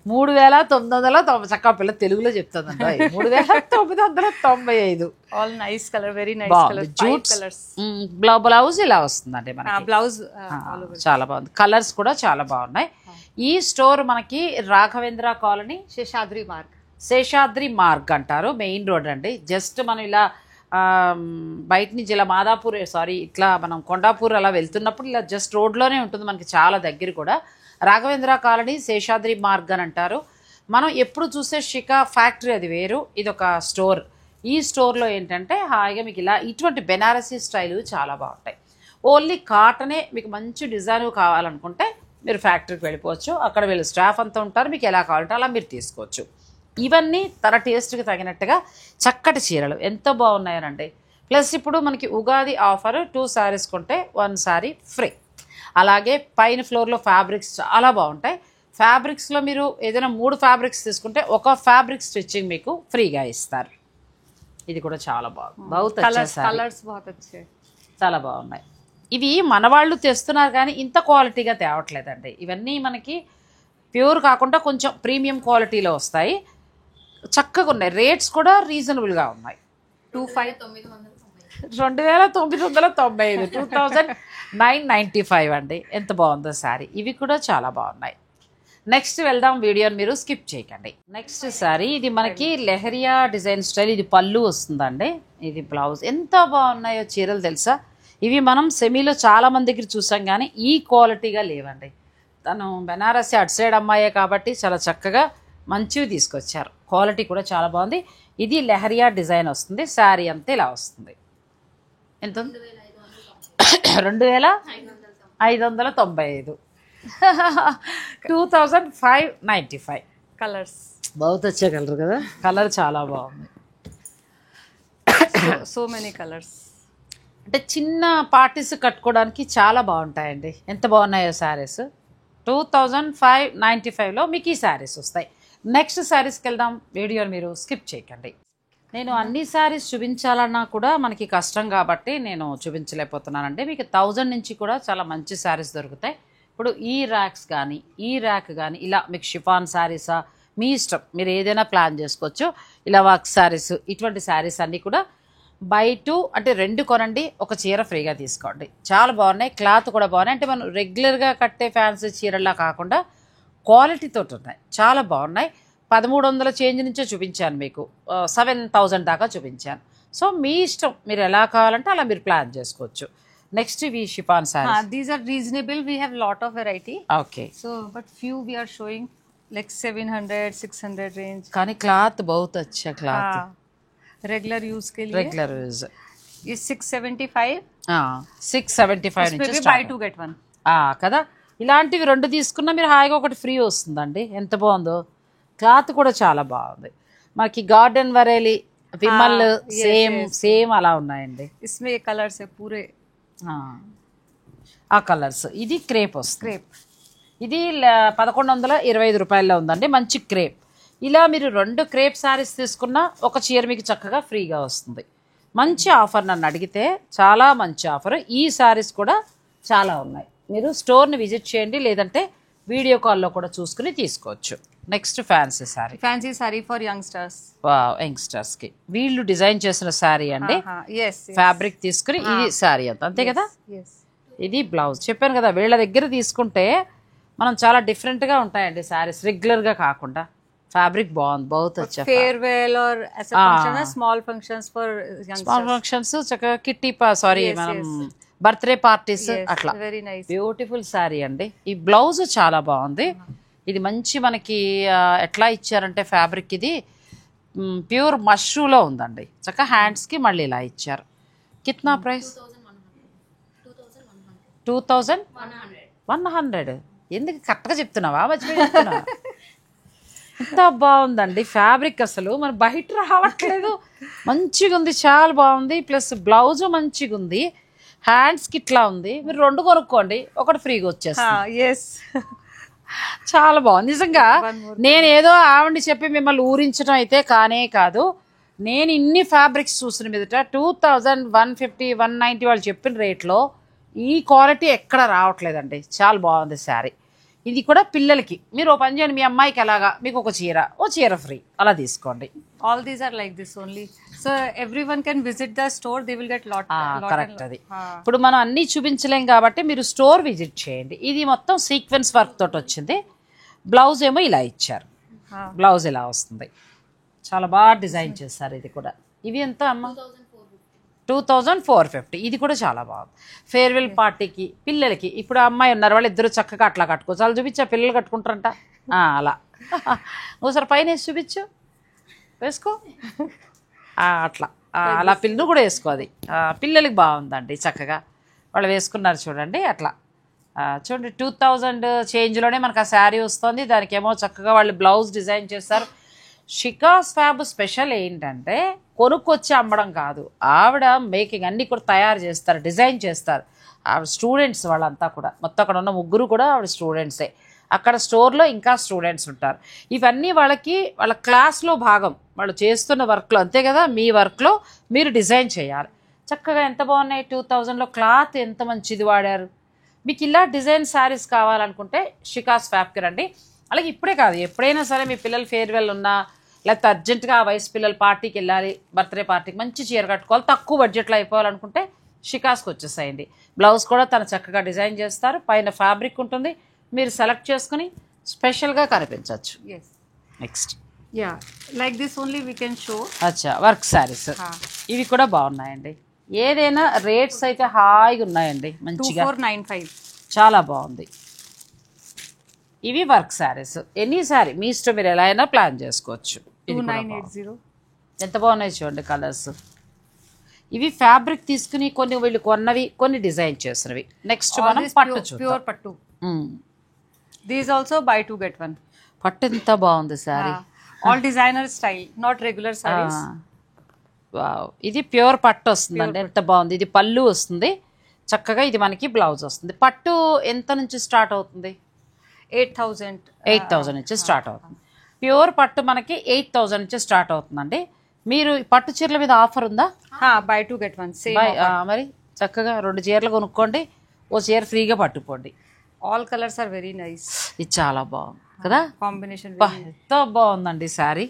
3990 చక్కగా పిల్ల తెలుగులో చెప్తుందంట 3995. All nice color, very nice color. 5 జూట్స్ colors. Blouse ఇలా వస్తుందండి మనకి. Blouse చాలా బాగుంది. కలర్స్ కూడా చాలా బాగున్నాయి. ఈ స్టోర్ మనకి Raghavendra colony Sheshadri Marg. Sheshadri Marg అంటారు. మెయిన్ రోడ్ అండి. జస్ట్ మనం ఇలా బయట నుంచి ఇలా మాదాపూర్ ఇట్లా మనం కొండాపూర్ అలా వెళ్తున్నప్పుడు ఇలా జస్ట్ రోడ్లోనే ఉంటుంది మనకి, చాలా దగ్గర కూడా. రాఘవేంద్ర కాలనీ శేషాద్రి మార్గ్ అని అంటారు. మనం ఎప్పుడు చూసే షికా ఫ్యాక్టరీ అది వేరు, ఇది ఒక స్టోర్. ఈ స్టోర్లో ఏంటంటే హాయిగా మీకు ఇలా ఇటువంటి బెనారసీ స్టైలు చాలా బాగుంటాయి. ఓన్లీ కాటనే మీకు మంచి డిజైన్ కావాలనుకుంటే మీరు ఫ్యాక్టరీకి వెళ్ళిపోవచ్చు. అక్కడ వీళ్ళు స్టాఫ్ అంతా ఉంటారు, మీకు ఎలా కావాలంటే అలా మీరు తీసుకోవచ్చు. ఇవన్నీ తన టేస్ట్కి తగినట్టుగా చక్కటి చీరలు ఎంత బాగున్నాయనండి. ప్లస్ ఇప్పుడు మనకి ఉగాది ఆఫర్ 2 శారీస్ కొంటే 1 శారీ ఫ్రీ. అలాగే పైన ఫ్లోర్లో ఫ్యాబ్రిక్స్ చాలా బాగుంటాయి. ఫ్యాబ్రిక్స్లో మీరు ఏదైనా 3 ఫ్యాబ్రిక్స్ తీసుకుంటే 1 ఫ్యాబ్రిక్ స్టిచ్చింగ్ మీకు ఫ్రీగా ఇస్తారు. ఇది కూడా చాలా బాగుంది. కలర్స్ చాలా బాగున్నాయి. ఇవి మన వాళ్ళు తెస్తున్నారు కానీ ఇంత క్వాలిటీగా తేవట్లేదండి. ఇవన్నీ మనకి ప్యూర్ కాకుండా కొంచెం ప్రీమియం క్వాలిటీలో వస్తాయి. చక్కగా ఉన్నాయి. రేట్స్ కూడా రీజనబుల్గా ఉన్నాయి. 2995 2995 అండి. ఎంత బాగుందో శారీ. ఇవి కూడా చాలా బాగున్నాయి. నెక్స్ట్ వెళ్దాం, వీడియోని మీరు స్కిప్ చేయకండి. నెక్స్ట్ శారీ ఇది మనకి లెహరియా డిజైన్ స్టైల్. ఇది పళ్ళు వస్తుందండి, ఇది బ్లౌజ్. ఎంత బాగున్నాయో చీరలు తెలుసా. ఇవి మనం సెమీలో చాలా మంది దగ్గర చూసాం కానీ ఈ క్వాలిటీగా లేవండి. తను బెనారసి అటు సైడ్ అమ్మాయే కాబట్టి చాలా చక్కగా మంచివి తీసుకొచ్చారు. క్వాలిటీ కూడా చాలా బాగుంది. ఇది లెహరియా డిజైన్ వస్తుంది. శారీ అంతా ఇలా వస్తుంది. ఎంత 2595 2595 కలర్స్ బహుత్ వచ్చే కలర్ కదా. కలర్ చాలా బాగుంది. So many colours. అంటే చిన్న పార్టీస్ కట్టుకోవడానికి చాలా బాగుంటాయండి. ఎంత బాగున్నాయో శారీస్. 2595లో మీకు ఈ శారీస్ వస్తాయి. నెక్స్ట్ శారీస్కి వెళ్దాం, వీడియోని మీరు స్కిప్ చేయకండి. నేను అన్ని శారీస్ చూపించాలన్నా కూడా మనకి కష్టం కాబట్టి నేను చూపించలేకపోతున్నానండి. మీకు 1000 నుంచి కూడా చాలా మంచి శారీస్ దొరుకుతాయి. ఇప్పుడు ఈ ర్యాక్స్ కానీ ఈ ర్యాక్ కానీ ఇలా మీకు షిఫాన్ శారీసా మీ ఇష్టం, మీరు ఏదైనా ప్లాన్ చేసుకోవచ్చు. ఇలా వర్క్ శారీస్, ఇటువంటి శారీస్ అన్నీ కూడా బై 2 అంటే 2 కొనండి, ఒక చీర ఫ్రీగా తీసుకోండి. చాలా బాగున్నాయి. క్లాత్ కూడా బాగున్నాయి. అంటే మనం రెగ్యులర్గా కట్టే ఫ్యాన్సీ చీరలా కాకుండా క్వాలిటీతో ఉన్నాయి. చాలా బాగున్నాయి. 1300 చేంజ్ నుంచే చూపించాను మీకు, 7000 దాకా చూపించాను. సో మీ ఇష్టం, మీరు ఎలా కావాలంటే అలా మీరు ప్లాన్ చేసుకోవచ్చు. నెక్స్ట్ ఇవి chiffon saris. These are reasonable. We have lot of variety. Okay. So but few we are showing like 700 600 range. కానీ క్లాత్ बहुत अच्छा క్లాత్. रेगुलर यूज के लिए రెగ్యులర్ యూజ్. ये 675. 675 నుంచి इसमें भी buy 2 get 1. కదా. ఇలాంటివి 2 తీసుకున్నా మీరు హాయిగా ఒకటి ఫ్రీ వస్తుందండి. ఎంత బాగుందో. క్లాత్ కూడా చాలా బాగుంది. మనకి గార్డెన్ వరేలి విమల్ సేమ్ అలా ఉన్నాయండి. इसमें ये कलर्स है पूरे. ఆ కలర్స్. ఇది క్రేప్ వస్తుంది. క్రేప్ ఇది 1125 రూపాయల్లో ఉందండి. మంచి క్రేప్. ఇలా మీరు 2 క్రేప్ శారీస్ తీసుకున్నా ఒక చీర మీకు చక్కగా ఫ్రీగా వస్తుంది. మంచి ఆఫర్. నన్ను అడిగితే చాలా మంచి ఆఫర్. ఈ శారీస్ కూడా చాలా ఉన్నాయి. మీరు స్టోర్ని విజిట్ చేయండి, లేదంటే వీడియో కాల్లో కూడా చూసుకుని తీసుకోవచ్చు. Next fancy sari. Fancy sari for youngsters. యంగ్స్టర్స్కి వీళ్ళు డిజైన్ చేసిన శారీ అండి. ఫ్యాబ్రిక్ తీసుకుని ఇది శారీ అంతే కదా. ఇది బ్లౌజ్. చెప్పాను కదా, వీళ్ళ దగ్గర తీసుకుంటే మనం చాలా డిఫరెంట్గా ఉంటాయండి శారీస్, రెగ్యులర్గా కాకుండా. ఫ్యాబ్రిక్ బాగుంది. బహుత్ అచ్చా. Farewell or small functions for small functions చక్కగా కిట్టి మనం బర్త్డే పార్టీస్ అట్లా. వెరీ నైస్ బ్యూటిఫుల్ శారీ అండి. ఈ బ్లౌజ్ చాలా బాగుంది. ఇది మంచి మనకి ఎట్లా ఇచ్చారంటే ఫ్యాబ్రిక్ ఇది ప్యూర్ మష్రూలో ఉందండి. చక్కగా హ్యాండ్స్కి మళ్ళీ ఇలా ఇచ్చారు. కిత్నా ప్రైస్? 2100. ఎందుకు కరెక్ట్గా చెప్తున్నావా మర్చిపోయి చెప్తున్నావా? ఎంత బాగుందండి ఫ్యాబ్రిక్. అసలు మన బయట రావట్లేదు. మంచిగా ఉంది, చాలా బాగుంది. ప్లస్ బ్లౌజ్ మంచిగా ఉంది. హ్యాండ్స్కి ఇట్లా ఉంది. మీరు 2 కొనుక్కోండి, ఒకటి ఫ్రీగా వచ్చేస్తుంది. చాలా బాగుంది నిజంగా. నేను ఏదో ఆవిడని చెప్పి మిమ్మల్ని ఊరించడం అయితే కానే కాదు. నేను ఇన్ని ఫ్యాబ్రిక్స్ చూసిన మీదట 2000 150 190 వాళ్ళు చెప్పిన రేట్లో ఈ క్వాలిటీ ఎక్కడ రావట్లేదండి. చాలా బాగుంది శారీ. ఇది కూడా పిల్లలకి మీరు ఓ పని చేయండి, మీ అమ్మాయికి ఎలాగా మీకు ఒక చీర ఫ్రీ అలా తీసుకోండి. All these are like this only. So everyone can visit the store. They will get lot. Correct. అది ఇప్పుడు మనం అన్నీ చూపించలేం కాబట్టి మీరు స్టోర్ విజిట్ చేయండి. ఇది మొత్తం సీక్వెన్స్ వర్క్ తోటి వచ్చింది. బ్లౌజ్ ఏమో ఇలా ఇచ్చారు, బ్లౌజ్ ఇలా వస్తుంది. చాలా బాగా డిజైన్ చేస్తారు. ఇది కూడా ఇవి ఎంత అమ్మ? 2450. ఇది కూడా చాలా బాగుంది. ఫేర్వెల్ పార్టీకి పిల్లలకి, ఇప్పుడు అమ్మాయి ఉన్నారు వాళ్ళు ఇద్దరు చక్కగా అట్లా కట్టుకోవచ్చు. అలా చూపించా పిల్లలు కట్టుకుంటారంట అలా. ఒకసారి పైన వేసి చూపించు, వేసుకో అట్లా అలా పిల్లలు కూడా వేసుకో. అది పిల్లలకి బాగుందండి చక్కగా వాళ్ళు వేసుకున్నారు చూడండి అట్లా. చూడండి 2000 చేంజ్లోనే మనకు ఆ శారీ వస్తుంది. దానికేమో చక్కగా వాళ్ళు బ్లౌజ్ డిజైన్ చేస్తారు. షికాస్ ఫ్యాబ్ స్పెషల్ ఏంటంటే కొనుక్కొచ్చి అమ్మడం కాదు, ఆవిడ మేకింగ్ అన్నీ కూడా తయారు చేస్తారు, డిజైన్ చేస్తారు. ఆవిడ స్టూడెంట్స్ వాళ్ళంతా కూడా, మొత్తం అక్కడ ఉన్న ముగ్గురు కూడా ఆవిడ స్టూడెంట్సే. అక్కడ స్టోర్లో ఇంకా స్టూడెంట్స్ ఉంటారు. ఇవన్నీ వాళ్ళకి వాళ్ళ క్లాస్లో భాగం, వాళ్ళు చేస్తున్న వర్క్లో. అంతే కదా, మీ వర్క్లో మీరు డిజైన్ చేయాలి. చక్కగా ఎంత బాగున్నాయి. 2000లో క్లాత్ ఎంత మంచిది వాడారు. మీకు ఇలా డిజైన్ శారీస్ కావాలనుకుంటే షికాస్ ఫ్యాబ్కి రండి. అలాగే ఇప్పుడే కాదు, ఎప్పుడైనా సరే మీ పిల్లలు ఫేర్వెల్ ఉన్నా, లేకపోతే అర్జెంటుగా ఆ వయసు పిల్లలు పార్టీకి వెళ్ళాలి, బర్త్డే పార్టీకి మంచి చీర కట్టుకోవాలి, తక్కువ బడ్జెట్లో అయిపోవాలనుకుంటే షికాస్కి వచ్చేసేయండి. బ్లౌజ్ కూడా తను చక్కగా డిజైన్ చేస్తారు, పైన ఫ్యాబ్రిక్ ఉంటుంది, మీరు సెలెక్ట్ చేసుకుని స్పెషల్గా కనిపించవచ్చు. Next like this only we can show. అచ్చా, వర్క్ శారీస్ ఇవి కూడా బాగున్నాయండి. ఏదైనా రేట్స్ అయితే హాయిగా ఉన్నాయండి, మంచిగా 2495 చాలా బాగుంది. ఇవి వర్క్ శారీస్. ఎనీ శారీ మీ ఇష్టం, మీరు ఎలా అయినా ప్లాన్ చేసుకోవచ్చు. 2980 ఎంత బాగున్నాయి చూడండి కలర్స్. ఇవి ఫ్యాబ్రిక్ తీసుకుని కొన్ని వీళ్ళు కొన్నవి, కొన్ని డిజైన్ చేసినవి. నెక్స్ట్ మనం పట్టు చూద్దాం. ప్యూర్ పట్టు. These also by 2 get 1. పట్టు ఎంత బాగుంది sari. All designer style, not regular saris. Wow, ఇది ప్యూర్ పట్టు వస్తుందండి, ఎంత బాగుంది. ఇది పళ్ళు వస్తుంది చక్కగా, ఇది మనకి బ్లౌజ్ వస్తుంది. పట్టు ఎంత నుంచి స్టార్ట్ అవుతుంది? 8000 నుంచి స్టార్ట్ అవుతుంది. ప్యూర్ పట్టు మనకి 8000 నుంచి స్టార్ట్ అవుతుందండి. మీరు పట్టు చీరల మీద ఆఫర్ ఉందా? Buy 2 get 1 same. మరి చక్కగా 2 చీరలు కొనుక్కోండి, ఓ చీర ఫ్రీగా పట్టుకోండి. All colours are very nice. ఇది చాలా బాగుంది కదా, కాంబినేషన్ ఎంతో బాగుందండి శారీ.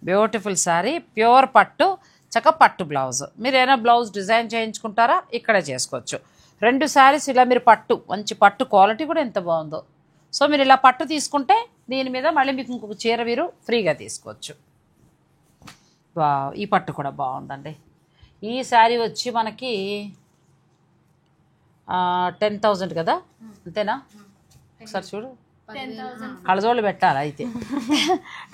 బ్యూటిఫుల్ శారీ, ప్యూర్ పట్టు, చక్క పట్టు బ్లౌజ్. మీరు ఏదైనా బ్లౌజ్ డిజైన్ చేయించుకుంటారా ఇక్కడే చేసుకోవచ్చు. 2 శారీస్ ఇలా మీరు పట్టు, మంచి పట్టు క్వాలిటీ కూడా ఎంత బాగుందో. సో మీరు ఇలా పట్టు తీసుకుంటే దీని మీద మళ్ళీ మీకు ఇంకొక చీర మీరు ఫ్రీగా తీసుకోవచ్చు. ఈ పట్టు కూడా బాగుందండి. ఈ శారీ వచ్చి మనకి 10,000 కదా, అంతేనా? ఒకసారి చూడు, కళ్ళజోళ్ళు పెట్టాలి అయితే.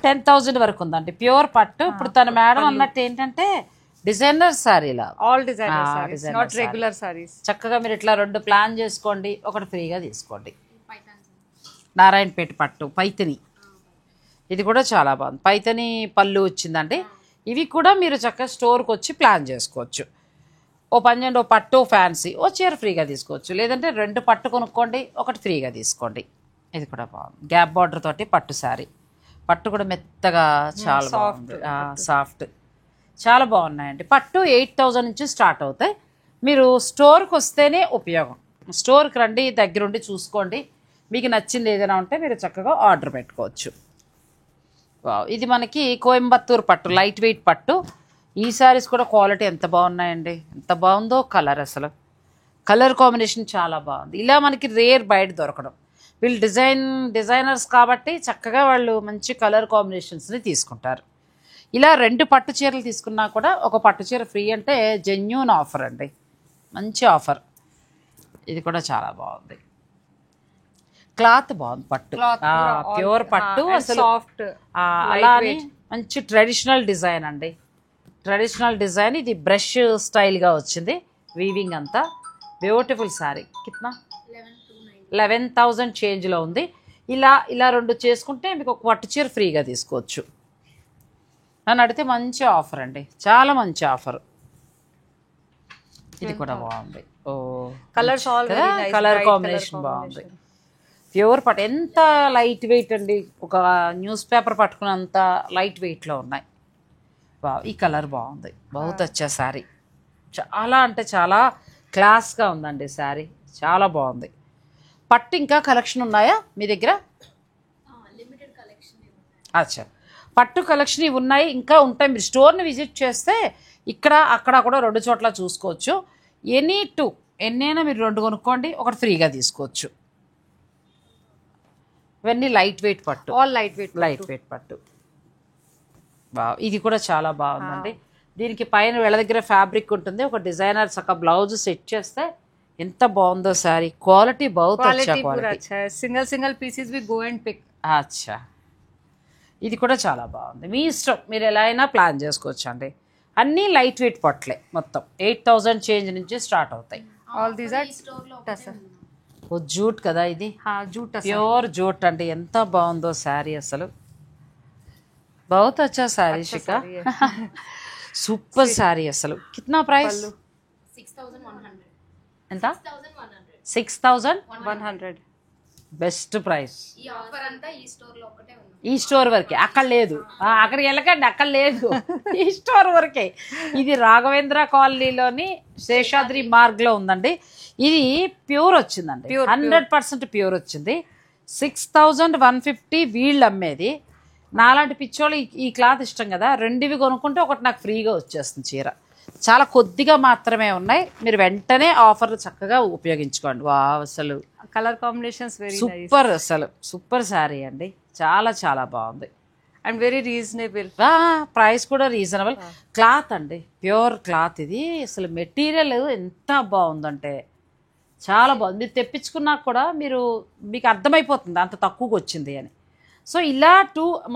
10,000 వరకు ఉందండి ప్యూర్ పట్టు. ఇప్పుడు తన మేడం అన్నట్టు ఏంటంటే డిజైనర్ శారీలా, all designer, not regular saris. చక్కగా మీరు ఇట్లా 2 ప్లాన్ చేసుకోండి, ఒకటి ఫ్రీగా తీసుకోండి. నారాయణపేట పట్టు పైతని, ఇది కూడా చాలా బాగుంది. పైతని పళ్ళు వచ్చిందండి. ఇవి కూడా మీరు చక్కగా స్టోర్కి వచ్చి ప్లాన్ చేసుకోవచ్చు. ఓ పంజెండు, ఓ పట్టు ఫ్యాన్సీ, ఓ చీర ఫ్రీగా తీసుకోవచ్చు. లేదంటే 2 పట్టు కొనుక్కోండి, ఒకటి ఫ్రీగా తీసుకోండి. ఇది కూడా బాగుంది, గ్యాప్ బార్డర్ తోటి పట్టు శారీ. పట్టు కూడా మెత్తగా చాలా బాగుంది, సాఫ్ట్, చాలా బాగున్నాయండి. పట్టు 8000 నుంచి స్టార్ట్ అవుతాయి. మీరు స్టోర్కి వస్తేనే ఉపయోగం. స్టోర్కి రండి, దగ్గరుండి చూసుకోండి, మీకు నచ్చింది ఏదైనా ఉంటే మీరు చక్కగా ఆర్డర్ పెట్టుకోవచ్చు. ఇది మనకి కోయంబత్తూర్ పట్టు, లైట్ వెయిట్ పట్టు. ఈ శారీస్ కూడా క్వాలిటీ ఎంత బాగున్నాయండి, ఎంత బాగుందో కలర్. అసలు కలర్ కాంబినేషన్ చాలా బాగుంది. ఇలా మనకి రేర్ బయట దొరకడం. వీళ్ళు డిజైనర్స్ కాబట్టి చక్కగా వాళ్ళు మంచి కలర్ కాంబినేషన్స్ని తీసుకుంటారు. ఇలా 2 పట్టు చీరలు తీసుకున్నా కూడా ఒక పట్టు చీర ఫ్రీ అంటే జెన్యూన్ ఆఫర్ అండి, మంచి ఆఫర్. ఇది కూడా చాలా బాగుంది, క్లాత్ బాగుంది, పట్టు ప్యూర్ పట్టు, అసలు అలానే మంచి ట్రెడిషనల్ డిజైన్ అండి. ట్రెడిషనల్ డిజైన్, ఇది బ్రష్ స్టైల్గా వచ్చింది, వీవింగ్ అంతా. బ్యూటిఫుల్ శారీ. కిట్నా 11,000 చేంజ్లో ఉంది. ఇలా 2 చేసుకుంటే మీకు ఒక పట్టు చీర ఫ్రీగా తీసుకోవచ్చు. నన్ను అడిగితే మంచి ఆఫర్ అండి, చాలా మంచి ఆఫర్. ఇది కూడా బాగుంది. ఓ కలర్స్ ఆల్ కలర్ కాంబినేషన్ బాగుంది. ప్యూర్ పట్టు ఎంత లైట్ వెయిట్ అండి, ఒక న్యూస్ పేపర్ పట్టుకున్నంత లైట్ వెయిట్లో ఉన్నాయి. ఈ కలర్ బాగుంది, బహుత్ వచ్చా శారీ. చాలా అంటే చాలా క్లాస్గా ఉందండి శారీ, చాలా బాగుంది. పట్టు ఇంకా కలెక్షన్ ఉన్నాయా మీ దగ్గర? అచ్చా, పట్టు కలెక్షన్ ఇవి ఉన్నాయి, ఇంకా ఉంటాయి. మీరు స్టోర్ని విజిట్ చేస్తే ఇక్కడ అక్కడ కూడా 2 చోట్ల చూసుకోవచ్చు. ఎన్నైనా మీరు 2 కొనుక్కోండి, ఒకటి ఫ్రీగా తీసుకోవచ్చు. ఇవన్నీ లైట్ వెయిట్ పట్టు, ఆల్ లైట్ వెయిట్ పట్టు. ఇది కూడా చాలా బాగుందండి. దీనికి పైన వెళ్ళ దగ్గర ఫ్యాబ్రిక్ ఉంటుంది, ఒక డిజైనర్ చక్క బ్లౌజ్ సెట్ చేస్తే ఎంత బాగుందో sari. Quality single pieces we go and pick. అచ్చా, ఇది కూడా చాలా బాగుంది. మీ ఇష్టం, మీరు ఎలా అయినా ప్లాన్ చేసుకోవచ్చు అండి. అన్నీ లైట్ వెయిట్ పట్లే, మొత్తం 8,000 చేంజ్ నుంచి స్టార్ట్ అవుతాయి. ఆల్ దీస్ ఆర్ జూట్ కదా ఇది, జూట్ ప్యూర్ జూట్ అండి. ఎంత బాగుందో శారీ అసలు. बहुत अच्छा साड़ी शिका, సూపర్ సారీ అసలు. కిतना ప్రైస్? 6100. ఎంత? 6100. Best price. ఈ ఆఫర్ అంతా ఈ స్టోర్ లో ఒకటే ఉంది. ఈ స్టోర్ వరకే, అక్కడ లేదు. అక్కడికి వెళ్ళకండి, అక్కడ లేదు, ఈ స్టోర్ వరకే. ఇది రాఘవేంద్ర కాలనీలోని శేషాద్రి మార్గ్ లో ఉందండి. ఇది ప్యూర్ వచ్చిందండి, 100% ప్యూర్ వచ్చింది. 6150 వీళ్ళు అమ్మేది. నాలాంటి పిచ్చోళ్ళు ఈ క్లాత్ ఇష్టం కదా, 2 కొనుక్కుంటే ఒకటి నాకు ఫ్రీగా వచ్చేస్తుంది చీర. చాలా కొద్దిగా మాత్రమే ఉన్నాయి, మీరు వెంటనే ఆఫర్ చక్కగా ఉపయోగించుకోండి. వావ్, అసలు కలర్ కాంబినేషన్స్ వెరీ సూపర్, అసలు సూపర్ శారీ అండి. చాలా చాలా బాగుంది అండ్ వెరీ రీజనబుల్. ప్రైస్ కూడా రీజనబుల్. క్లాత్ అండి, ప్యూర్ క్లాత్. ఇది అసలు మెటీరియల్ ఎంత బాగుందంటే చాలా బాగుంది. మీరు తెప్పించుకున్నా కూడా మీకు అర్థమైపోతుంది అంత తక్కువకి వచ్చింది అని. సో ఇలా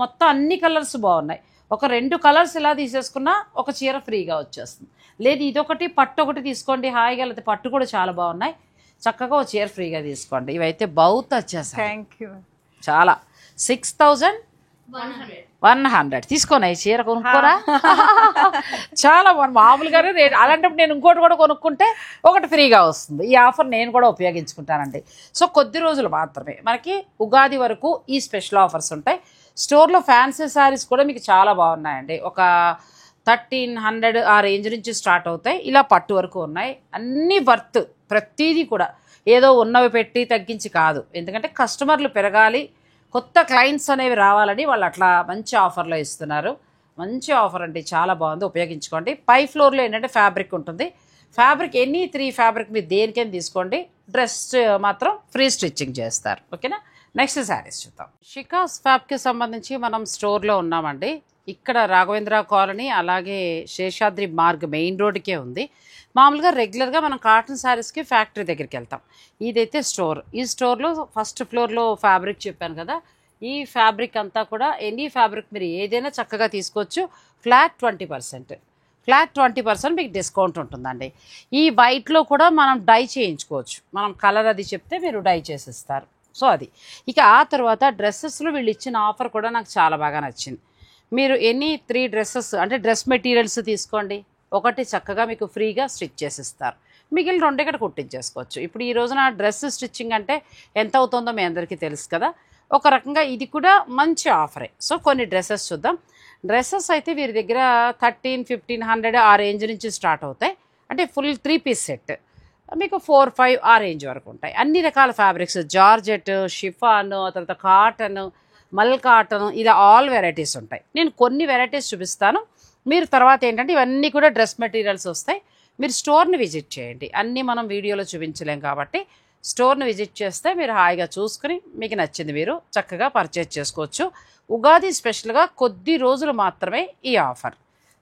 మొత్తం అన్ని కలర్స్ బాగున్నాయి. ఒక 2 కలర్స్ ఇలా తీసేసుకున్నా ఒక చీర ఫ్రీగా వచ్చేస్తుంది. లేదు ఇదొకటి పట్టు ఒకటి తీసుకోండి హాయిగా, లేకపోతే పట్టు కూడా చాలా బాగున్నాయి, చక్కగా ఒక చీర ఫ్రీగా తీసుకోండి. ఇవైతే బౌత్ వచ్చేసాయి. Thank you. చాలా 6100 తీసుకోనా, ఈ చీర కొనుక్కోరా. చాలా మామూలుగానే రేట్. అలాంటప్పుడు నేను ఇంకోటి కూడా కొనుక్కుంటే ఒకటి ఫ్రీగా వస్తుంది. ఈ ఆఫర్ నేను కూడా ఉపయోగించుకుంటానండి. సో కొద్ది రోజులు మాత్రమే, మనకి ఉగాది వరకు ఈ స్పెషల్ ఆఫర్స్ ఉంటాయి. స్టోర్లో ఫ్యాన్సీ శారీస్ కూడా మీకు చాలా బాగున్నాయండి. ఒక 1300 ఆ రేంజ్ నుంచి స్టార్ట్ అవుతాయి, ఇలా పట్టు వరకు ఉన్నాయి. అన్నీ వర్త్, ప్రతిదీ కూడా ఏదో ఉన్నవి పెట్టి తగ్గించి కాదు. ఎందుకంటే కస్టమర్లు పెరగాలి, కొత్త క్లయింట్స్ అనేవి రావాలని వాళ్ళు అట్లా మంచి ఆఫర్లో ఇస్తున్నారు. మంచి ఆఫర్ అండి, చాలా బాగుంది, ఉపయోగించుకోండి. పై ఫ్లోర్లో ఏంటంటే ఫ్యాబ్రిక్ ఉంటుంది. ఫ్యాబ్రిక్ 3 ఫ్యాబ్రిక్ మీరు దేనికైనా తీసుకోండి, డ్రెస్ మాత్రం ఫ్రీ స్టిచ్చింగ్ చేస్తారు. ఓకేనా, నెక్స్ట్ శారీస్ చూద్దాం. షికాస్ ఫ్యాబ్కి సంబంధించి మనం స్టోర్లో ఉన్నామండి. ఇక్కడ రాఘవేంద్ర కాలనీ, అలాగే శేషాద్రి మార్గ్ మెయిన్ రోడ్కే ఉంది. మామూలుగా రెగ్యులర్గా మనం కాటన్ శారీస్కి ఫ్యాక్టరీ దగ్గరికి వెళ్తాం. ఇదైతే స్టోర్. ఈ స్టోర్లో ఫస్ట్ ఫ్లోర్లో ఫ్యాబ్రిక్ చెప్పాను కదా, ఈ ఫ్యాబ్రిక్ అంతా కూడా ఎనీ ఫ్యాబ్రిక్ మీరు ఏదైనా చక్కగా తీసుకోవచ్చు. ఫ్లాట్ 20% మీకు డిస్కౌంట్ ఉంటుందండి. ఈ వైట్లో కూడా మనం డై చేయించుకోవచ్చు. మనం కలర్ అది చెప్తే మీరు డై చేసిస్తారు. సో అది. ఇక ఆ తర్వాత డ్రెస్సెస్లో వీళ్ళు ఇచ్చిన ఆఫర్ కూడా నాకు చాలా బాగా నచ్చింది. మీరు 3 డ్రెస్సెస్ అంటే డ్రెస్ మెటీరియల్స్ తీసుకోండి, ఒకటి చక్కగా మీకు ఫ్రీగా స్టిచ్ చేసిస్తారు. మిగిలిన 2 ఇక్కడ కుట్టించేసుకోవచ్చు. ఇప్పుడు ఈ రోజున డ్రెస్ స్టిచ్చింగ్ అంటే ఎంత అవుతుందో మీ అందరికీ తెలుసు కదా. ఒక రకంగా ఇది కూడా మంచి ఆఫరే. సో కొన్ని డ్రెస్సెస్ చూద్దాం. డ్రెస్సెస్ అయితే వీరి దగ్గర 1300-1500 ఆ రేంజ్ నుంచి స్టార్ట్ అవుతాయి. అంటే ఫుల్ 3 పీస్ సెట్ మీకు 4-5 ఆ రేంజ్ వరకు ఉంటాయి. అన్ని రకాల ఫ్యాబ్రిక్స్, జార్జెట్, షిఫాన్, తర్వాత కాటన్, మల్ కాటన్, ఇలా ఆల్ వెరైటీస్ ఉంటాయి. నేను కొన్ని వెరైటీస్ చూపిస్తాను. మీరు తర్వాత ఏంటంటే ఇవన్నీ కూడా డ్రెస్ మెటీరియల్స్ వస్తాయి. మీరు స్టోర్ని విజిట్ చేయండి. అన్నీ మనం వీడియోలో చూపించలేం కాబట్టి స్టోర్ని విజిట్ చేస్తే మీరు హాయిగా చూసుకుని మీకు నచ్చింది మీరు చక్కగా పర్చేజ్ చేసుకోవచ్చు. ఉగాది స్పెషల్గా కొద్ది రోజులు మాత్రమే ఈ ఆఫర్.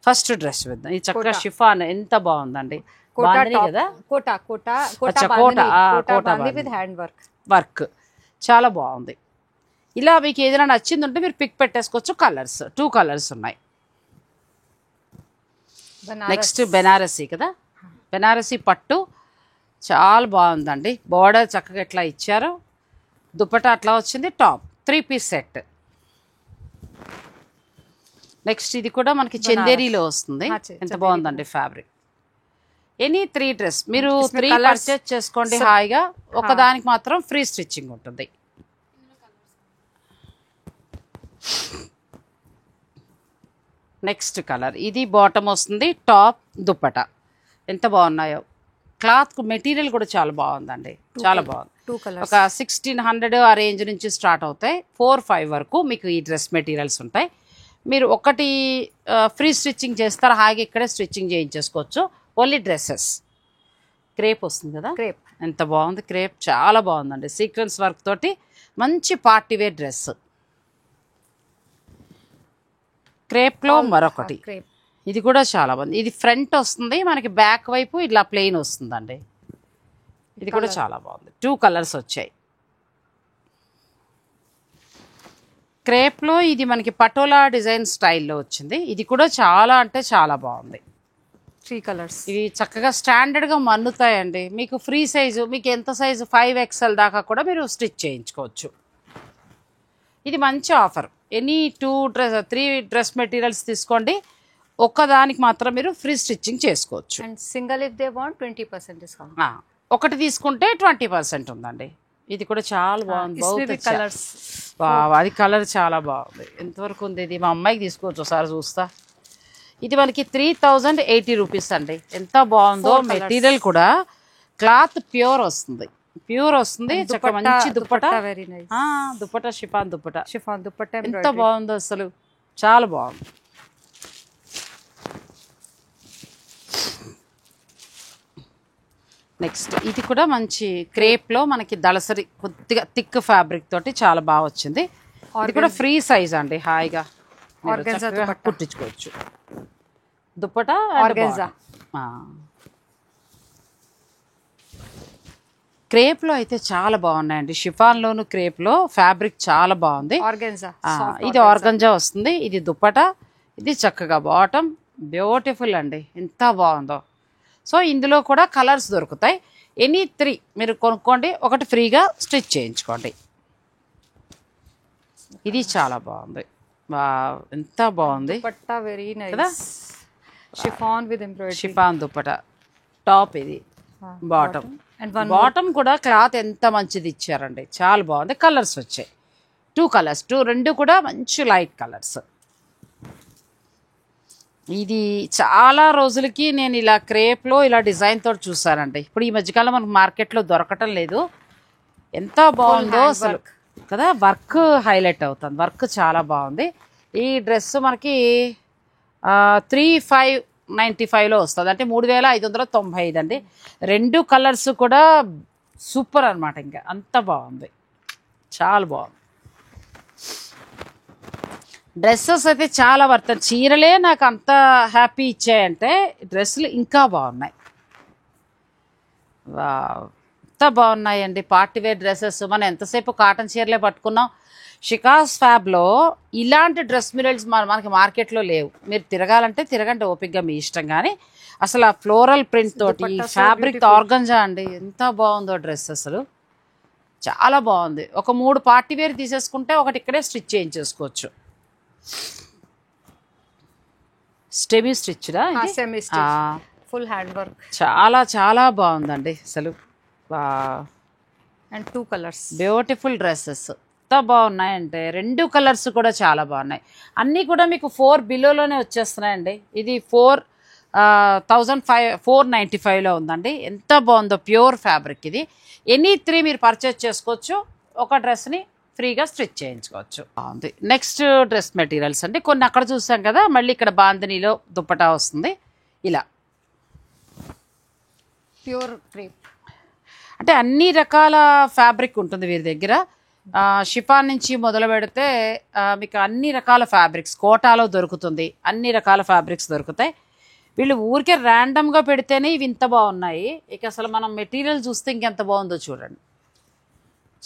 First dress విద్దాం. ఈ చక్కగా షిఫాన్ ఎంత బాగుందండి, కదా, వర్క్ చాలా బాగుంది. ఇలా మీకు ఏదైనా నచ్చింది ఉంటే మీరు పిక్ పెట్టేసుకోవచ్చు. కలర్స్ 2 కలర్స్ ఉన్నాయి. నెక్స్ట్ బెనారసీ కదా, బెనారసీ పట్టు చాలా బాగుందండి. బోర్డర్ చక్కగా ఎట్లా ఇచ్చారు, దుపట్టా అట్లా వచ్చింది, టాప్ 3 పీస్ సెట్. నెక్స్ట్ ఇది కూడా మనకి చందేరీలో వస్తుంది. ఎంత బాగుందండి ఫ్యాబ్రిక్. 3 డ్రెస్ మీరు 3 పర్చేజ్ చేసుకోండి హాయిగా. ఒకదానికి మాత్రం ఫ్రీ స్టిచ్చింగ్ ఉంటుంది. నెక్స్ట్ కలర్ ఇది బాటమ్ వస్తుంది, టాప్ దుప్పట ఎంత బాగున్నాయో. క్లాత్ మెటీరియల్ కూడా చాలా బాగుందండి, చాలా బాగుంది. 2 colors. ఒక 1600 ఆ రేంజ్ నుంచి స్టార్ట్ అవుతాయి, 4-5 వరకు మీకు ఈ డ్రెస్ మెటీరియల్స్ ఉంటాయి. మీరు ఒకటి ఫ్రీ స్టిచ్చింగ్ చేస్తారు, హాయిగా ఇక్కడే స్టిచ్చింగ్ చేయించేసుకోవచ్చు. Only dresses. క్రేప్ వస్తుంది కదా, క్రేప్ ఎంత బాగుంది, క్రేప్ చాలా బాగుందండి. సీక్వెన్స్ వర్క్ తోటి మంచి పార్టీ వేర్ డ్రెస్. క్రేప్లో మరొకటి, క్రేప్. ఇది కూడా చాలా బాగుంది. ఇది ఫ్రంట్ వస్తుంది మనకి, బ్యాక్ వైపు ఇట్లా ప్లెయిన్ వస్తుందండి. ఇది కూడా చాలా బాగుంది. 2 కలర్స్ వచ్చాయి. క్రేప్లో ఇది మనకి పటోలా డిజైన్ స్టైల్లో వచ్చింది. ఇది కూడా చాలా అంటే చాలా బాగుంది. 3 colors. ఇవి చక్కగా స్టాండర్డ్గా మన్నుతాయండి. మీకు ఫ్రీ సైజు, మీకు ఎంత సైజు 5XL దాకా కూడా మీరు స్టిచ్ చేయించుకోవచ్చు. ఇది మంచి ఆఫర్. ఎనీ 3 డ్రెస్ మెటీరియల్స్ తీసుకోండి, ఒక్కదానికి మాత్రం మీరు ఫ్రీ స్టిచ్చింగ్ చేసుకోవచ్చు. And single if they want 20% discount. ఒకటి తీసుకుంటే 20% ఉందండి. ఇది కూడా చాలా బాగుంది. కలర్స్. అది కలర్ చాలా బాగుంది. ఎంతవరకు ఉంది ఇది? మా అమ్మాయికి తీసుకోవచ్చు, ఒకసారి చూస్తా. ఇది మనకి 3080 రూపీస్ అండి. ఎంత బాగుందో. మెటీరియల్ కూడా క్లాత్ ప్యూర్ వస్తుంది, చక్కగా మంచి dupatta. Very nice. Dupatta chiffon dupatta, chiffon dupatta. ఎంత బాగుందో అసలు, చాలా బాగుంది. నెక్స్ట్ ఇది కూడా మంచి క్రేప్లో మనకి దళసరి కొద్దిగా థిక్ ఫ్యాబ్రిక్ తోటి చాలా బాగా వచ్చింది. ఇది కూడా ఫ్రీ సైజ్ అండి, హాయిగా కుట్టించుకోవచ్చు. దుప్పటా ఆర్గెన్జా. క్రేప్లో అయితే చాలా బాగున్నాయండి. షిఫాన్లోను క్రేప్లో ఫ్యాబ్రిక్ చాలా బాగుంది. ఆర్గెన్జా. ఇది ఆర్గంజా వస్తుంది, ఇది దుప్పటా, ఇది చక్కగా బాటమ్. బ్యూటిఫుల్ అండి, ఎంత బాగుందో. సో ఇందులో కూడా కలర్స్ దొరుకుతాయి. ఎనీ 3 మీరు కొనుక్కోండి, ఒకటి ఫ్రీగా స్టిచ్ చేయించుకోండి. ఇది చాలా బాగుంది, ఎంత బాగుంది. Dupatta very nice. Chiffon with embroidery. Chiffon dupatta top, ఇది బాటమ్. బాటమ్ కూడా క్లాత్ ఎంత మంచిది ఇచ్చారండి, చాలా బాగుంది. కలర్స్ వచ్చాయి, 2 కలర్స్, రెండు కూడా మంచి లైట్ కలర్స్. ఇది చాలా రోజులకి నేను ఇలా క్రేప్లో ఇలా డిజైన్ తోటి చూసానండి. ఇప్పుడు ఈ మధ్యకాలం మనకు మార్కెట్లో దొరకటం లేదు. ఎంత బాగుందో అసలు కదా, వర్క్ హైలైట్ అవుతుంది, వర్క్ చాలా బాగుంది. ఈ డ్రెస్ మనకి 3595లో వస్తుంది, అంటే 3595 అండి. 2 కలర్స్ కూడా సూపర్ అనమాట, ఇంకా అంత బాగుంది, చాలా బాగుంది. డ్రెస్సెస్ అయితే చాలా వర్త్. చీరలే నాకు అంత హ్యాపీ ఇచ్చాయంటే డ్రెస్సులు ఇంకా బాగున్నాయి. ఎంత బాగున్నాయండి పార్టీ వేర్ డ్రెస్సెస్. మనం ఎంతసేపు కాటన్ చీరలే పట్టుకున్నాం. షికాస్ ఫ్యాబ్లో ఇలాంటి డ్రెస్ మెటీరియల్స్ మనకి మార్కెట్లో లేవు. మీరు తిరగాలంటే తిరగండి ఓపిక్గా, మీ ఇష్టం. కానీ అసలు ఆ ఫ్లోరల్ ప్రింట్ తోటి ఫ్యాబ్రిక్ ఆర్గంజా అండి, ఎంత బాగుందో డ్రెస్, అసలు చాలా బాగుంది. ఒక 3 పార్టీ వేర్ తీసేసుకుంటే ఒకటి ఇక్కడే స్టిచ్ చేయించేసుకోవచ్చు. సెమీ స్టిచ్డా, ఫుల్ హ్యాండ్ వర్క్, చాలా చాలా బాగుందండి అసలు. అండ్ 2 కలర్స్, బ్యూటిఫుల్ డ్రెస్సెస్ ఎంత బాగున్నాయంటే 2 కలర్స్ కూడా చాలా బాగున్నాయి. అన్నీ కూడా మీకు 4 బిలోలోనే వచ్చేస్తున్నాయండి. ఇది 495లో ఉందండి. ఎంత బాగుందో, ప్యూర్ ఫ్యాబ్రిక్. ఇది ఎనీ 3 మీరు పర్చేజ్ చేసుకోవచ్చు, ఒక డ్రెస్ని ఫ్రీగా స్టిచ్ చేయించుకోవచ్చు. బాగుంది. నెక్స్ట్ డ్రెస్ మెటీరియల్స్ అండి, కొన్ని అక్కడ చూసాం కదా, మళ్ళీ ఇక్కడ బాందినీలో దుప్పటా వస్తుంది. ఇలా ప్యూర్ క్రేప్, అంటే అన్ని రకాల ఫ్యాబ్రిక్ ఉంటుంది వీరి దగ్గర. షిఫాన్ నుంచి మొదలు పెడితే మీకు అన్ని రకాల ఫ్యాబ్రిక్స్ కోటాలో దొరుకుతుంది, అన్ని రకాల ఫ్యాబ్రిక్స్ దొరుకుతాయి. వీళ్ళు ఊరికే ర్యాండమ్గా పెడితేనే ఇవి ఇంత బాగున్నాయి. ఇక అసలు మనం మెటీరియల్ చూస్తే ఇంకెంత బాగుందో చూడండి,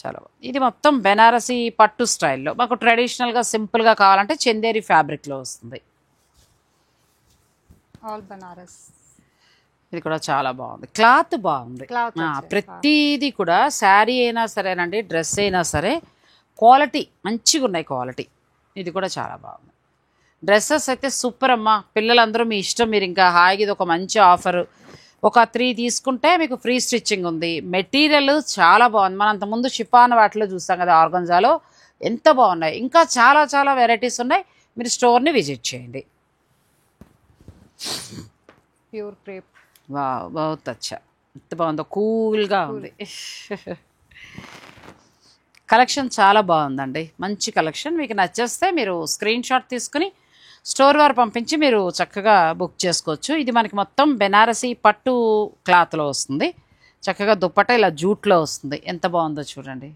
చాలా బాగుంది. ఇది మొత్తం బెనారసీ పట్టు స్టైల్లో. మాకు ట్రెడిషనల్గా సింపుల్గా కావాలంటే చందేరి ఫ్యాబ్రిక్లో వస్తుంది. ఆల్ బనారస్. ఇది కూడా చాలా బాగుంది, క్లాత్ బాగుంది. ప్రతిదీ కూడా శారీ అయినా సరేనండి, డ్రెస్ అయినా సరే క్వాలిటీ మంచిగా ఉన్నాయి, క్వాలిటీ. ఇది కూడా చాలా బాగుంది. డ్రెస్సెస్ అయితే సూపర్ అమ్మా. పిల్లలందరూ మీ ఇష్టం, మీరు ఇంకా హాయిగా. ఇది ఒక మంచి ఆఫర్. ఒక 3 తీసుకుంటే మీకు ఫ్రీ స్టిచ్చింగ్ ఉంది. మెటీరియల్ చాలా బాగుంది. మనం అంతకుముందు షిఫాన్ వాటిలో చూస్తాం కదా, ఆర్గంజాలో ఎంత బాగున్నాయి. ఇంకా చాలా చాలా వెరైటీస్ ఉన్నాయి, మీరు స్టోర్ని విజిట్ చేయండి. ప్యూర్ క్రేప్, बहुत अच्छा, ఎంత బాగుందో, కూల్గా ఉంది. కలెక్షన్ చాలా బాగుందండి, మంచి కలెక్షన్. మీకు నచ్చేస్తే మీరు స్క్రీన్ షాట్ తీసుకుని స్టోర్ వారు పంపించి మీరు చక్కగా బుక్ చేసుకోవచ్చు. ఇది మనకి మొత్తం బెనారసీ పట్టు క్లాత్లో వస్తుంది. చక్కగా దుప్పట ఇలా జూట్లో వస్తుంది. ఎంత బాగుందో చూడండి.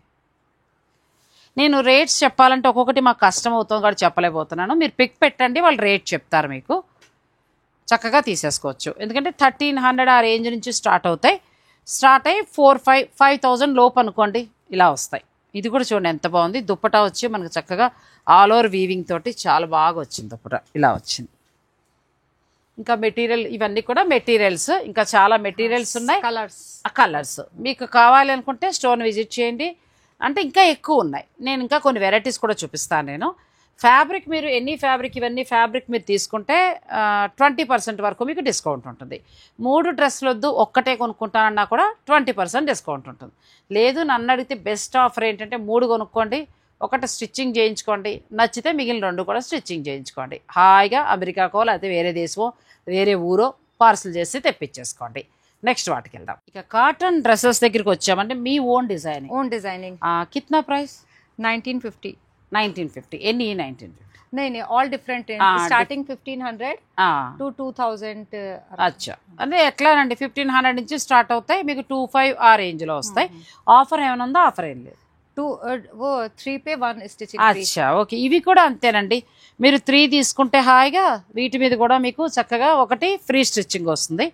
నేను రేట్స్ చెప్పాలంటే ఒక్కొక్కటి మాకు కష్టం అవుతుంది కాబట్టి చెప్పలేకపోతున్నాను. మీరు పిక్ పెట్టండి, వాళ్ళు రేట్ చెప్తారు, మీకు చక్కగా తీసేసుకోవచ్చు. ఎందుకంటే 1300 ఆ రేంజ్ నుంచి స్టార్ట్ అవుతాయి. స్టార్ట్ అయ్యి 5,000 లోపు అనుకోండి ఇలా వస్తాయి. ఇది కూడా చూడండి ఎంత బాగుంది. దుప్పటా వచ్చి మనకు చక్కగా ఆల్ ఓవర్ వీవింగ్ తోటి చాలా బాగా వచ్చింది. దుప్పట ఇలా వచ్చింది. ఇంకా మెటీరియల్ ఇవన్నీ కూడా మెటీరియల్స్, ఇంకా చాలా మెటీరియల్స్ ఉన్నాయి. కలర్స్ మీకు కావాలి అనుకుంటే స్టోర్ని విజిట్ చేయండి. అంటే ఇంకా ఎక్కువ ఉన్నాయి. నేను ఇంకా కొన్ని వెరైటీస్ కూడా చూపిస్తాను. నేను ఫ్యాబ్రిక్, మీరు ఎన్ని ఫ్యాబ్రిక్ ఇవన్నీ ఫ్యాబ్రిక్ మీరు తీసుకుంటే 20% వరకు మీకు డిస్కౌంట్ ఉంటుంది. 3 డ్రెస్సులు వద్దు ఒక్కటే కొనుక్కుంటానన్నా కూడా 20% డిస్కౌంట్ ఉంటుంది. లేదు నన్ను అడిగితే బెస్ట్ ఆఫర్ ఏంటంటే 3 కొనుక్కోండి, ఒకటి స్టిచ్చింగ్ చేయించుకోండి, నచ్చితే మిగిలిన 2 కూడా స్టిచ్చింగ్ చేయించుకోండి. హాయిగా అమెరికాకో లేకపోతే వేరే దేశమో వేరే ఊరో పార్సల్ చేసి తెప్పించేసుకోండి. నెక్స్ట్ వాటికి వెళ్దాం. ఇక కాటన్ డ్రెస్సెస్ దగ్గరికి వచ్చామంటే మీ ఓన్ డిజైనింగ్. కిतना ప్రైస్? 1950. ఎన్ని? 1950. नहीं ऑल डिफरेंट स्टार्टिंग 1500 to 2000. అచ్చా, అంటే ఎట్లానండి 1500 నుంచి స్టార్ట్ అవుతాయి, మీకు 25 ఆ రేంజ్లో వస్తాయి. ఆఫర్ ఏమైనా ఉందా? ఆఫర్ ఏం లేదు. 3 पे 1 స్టిచింగ్. అచ్చా, ఓకే. ఇవి కూడా అంతేనండి. మీరు 3 తీసుకుంటే హాయిగా వీటి మీద కూడా మీకు చక్కగా ఒకటి ఫ్రీ స్టిచ్చింగ్ వస్తుంది.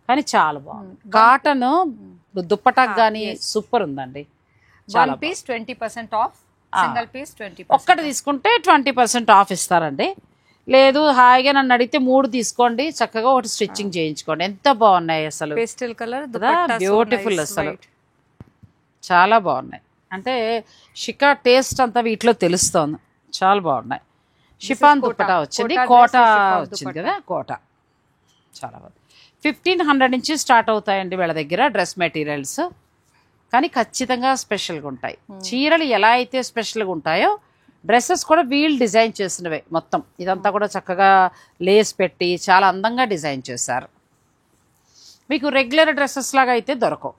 కానీ చాలా బాగుంది. కాటన్ దుప్పటాకు కానీ సూపర్ ఉందండి. 1 piece 20% ఆఫ్, సింగిల్ పీస్ 20%. ఒక్కటి తీసుకుంటే 20% ఆఫ్ ఇస్తారండి. లేదు హాయిగా నన్ను అడిగితే 3 తీసుకోండి, చక్కగా ఒకటి స్టిచ్చింగ్ చేయించుకోండి. ఎంత బాగున్నాయి అసలు, పేస్టల్ కలర్ బ్యూటిఫుల్ అసలు, చాలా బాగున్నాయి. అంటే షికా టేస్ట్ అంతా వీటిలో తెలుస్తోంది. చాలా బాగున్నాయి. షిఫాన్ దుప్పటా వచ్చింది, కోటా వచ్చింది కదా, కోటా చాలా బాగుంది. 1500 నుంచి స్టార్ట్ అవుతాయండి వీళ్ళ దగ్గర డ్రెస్ మెటీరియల్స్. కానీ ఖచ్చితంగా స్పెషల్గా ఉంటాయి. చీరలు ఎలా అయితే స్పెషల్గా ఉంటాయో డ్రెస్సెస్ కూడా వీళ్ళు డిజైన్ చేసినవే మొత్తం. ఇదంతా కూడా చక్కగా లేస్ పెట్టి చాలా అందంగా డిజైన్ చేశారు. మీకు రెగ్యులర్ డ్రెస్సెస్ లాగా అయితే దొరకవు.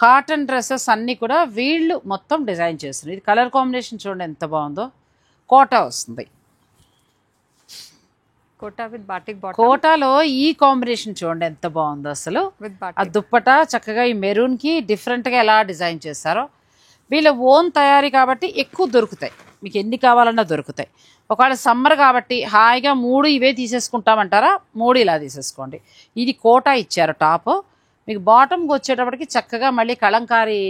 కాటన్ డ్రెస్సెస్ అన్నీ కూడా వీళ్ళు మొత్తం డిజైన్ చేస్తున్నారు. ఇది కలర్ కాంబినేషన్ చూడండి ఎంత బాగుందో. కోటా వస్తుంది. Kota with batik bottom. కోటాలో ఈ కాంబినేషన్ చూడండి ఎంత బాగుందో అసలు. ఆ దుప్పట చక్కగా ఈ మెరూన్కి డిఫరెంట్గా ఎలా డిజైన్ చేస్తారో. వీళ్ళ ఓన్ తయారీ కాబట్టి ఎక్కువ దొరుకుతాయి, మీకు ఎన్ని కావాలన్నా దొరుకుతాయి. ఒకవేళ సమ్మర్ కాబట్టి హాయిగా 3 ఇవే తీసేసుకుంటామంటారా, 3 ఇలా తీసేసుకోండి. ఇది కోటా ఇచ్చారు టాప్. మీకు బాటమ్కి వచ్చేటప్పటికి చక్కగా మళ్ళీ కలంకారీ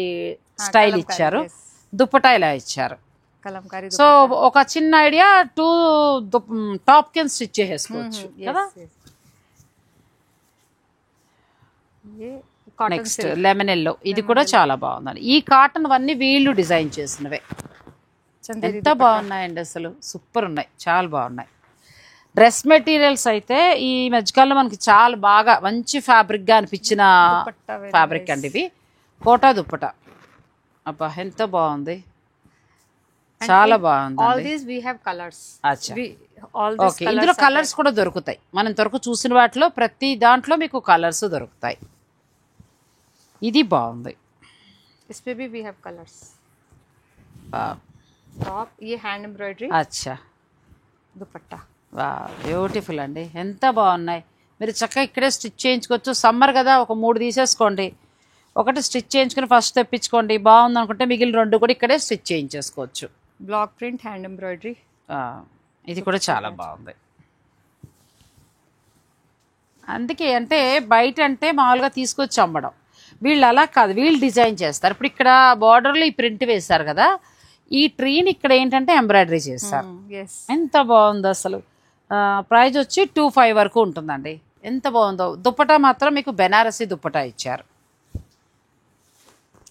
స్టైల్ ఇచ్చారు. దుప్పటా ఇలా ఇచ్చారు. సో ఒక చిన్న ఐడియా 2 టాప్ కింద స్టిచ్ చేసేసుకోవచ్చు కదా. నెక్స్ట్ లెమన్ ఎల్లో, ఇది కూడా చాలా బాగుందండి. ఈ కాటన్ అన్నీ వీళ్ళు డిజైన్ చేసినవే. ఎంత బాగున్నాయండి అసలు, సూపర్ ఉన్నాయి, చాలా బాగున్నాయి. డ్రెస్ మెటీరియల్స్ అయితే ఈ మధ్యకాలంలో మనకి చాలా బాగా మంచి ఫ్యాబ్రిక్గా అనిపించిన ఫ్యాబ్రిక్ అండి ఇవి. కోటా దుప్పట అబ్బా ఎంత బాగుంది, చాలా బాగుంది. ఓకే, ఇందులో కలర్స్ కూడా దొరుకుతాయి. మనం ఇంతవరకు చూసిన వాటిలో ప్రతి దాంట్లో మీకు కలర్స్ దొరుకుతాయి. ఇది బాగుంది. అచ్చా, దుపట్టా బ్యూటిఫుల్ అండి, ఎంత బాగున్నాయి. మీరు చక్కగా ఇక్కడే స్టిచ్ చేయించుకోవచ్చు. సమ్మర్ కదా, ఒక 3 తీసేసుకోండి, ఒకటి స్టిచ్ చేయించుకుని ఫస్ట్ తెప్పించుకోండి. బాగుంది అనుకుంటే మిగిలిన 2 కూడా ఇక్కడే స్టిచ్ చేయించేసుకోవచ్చు. బ్లాక్ ప్రింట్ హ్యాండ్ ఎంబ్రాయిడరీ, ఇది కూడా చాలా బాగుంది. అందుకే అంటే బయట అంటే మామూలుగా తీసుకొచ్చి అమ్మడం, వీళ్ళు అలా కాదు, వీళ్ళు డిజైన్ చేస్తారు. ఇప్పుడు ఇక్కడ బార్డర్లో ఈ ప్రింట్ వేశారు కదా, ఈ ట్రీని ఇక్కడ ఏంటంటే ఎంబ్రాయిడరీ చేస్తారు. ఎంత బాగుందో అసలు. ప్రైస్ వచ్చి 25 వరకు ఉంటుందండి. ఎంత బాగుందో. దుప్పటా మాత్రం మీకు బెనారసీ దుప్పటా ఇచ్చారు.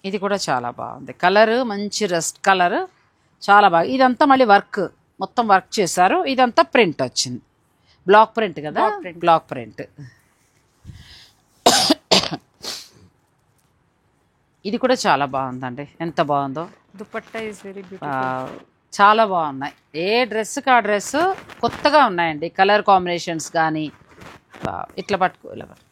ఇది కూడా చాలా బాగుంది. కలర్ మంచి రస్ట్ కలర్, చాలా బాగా. ఇదంతా మళ్ళీ వర్క్, మొత్తం వర్క్ చేశారు. ఇదంతా ప్రింట్ వచ్చింది, బ్లాక్ ప్రింట్ కదా, బ్లాక్ ప్రింట్. ఇది కూడా చాలా బాగుందండి, ఎంత బాగుందో. దుపట్టా ఇస్ వెరీ బ్యూటిఫుల్, చాలా బాగున్నాయి. ఏ డ్రెస్కి ఆ డ్రెస్ కొత్తగా ఉన్నాయండి. కలర్ కాంబినేషన్స్ కానీ ఇట్లా పట్టుకో, ఇలా పట్టుకో.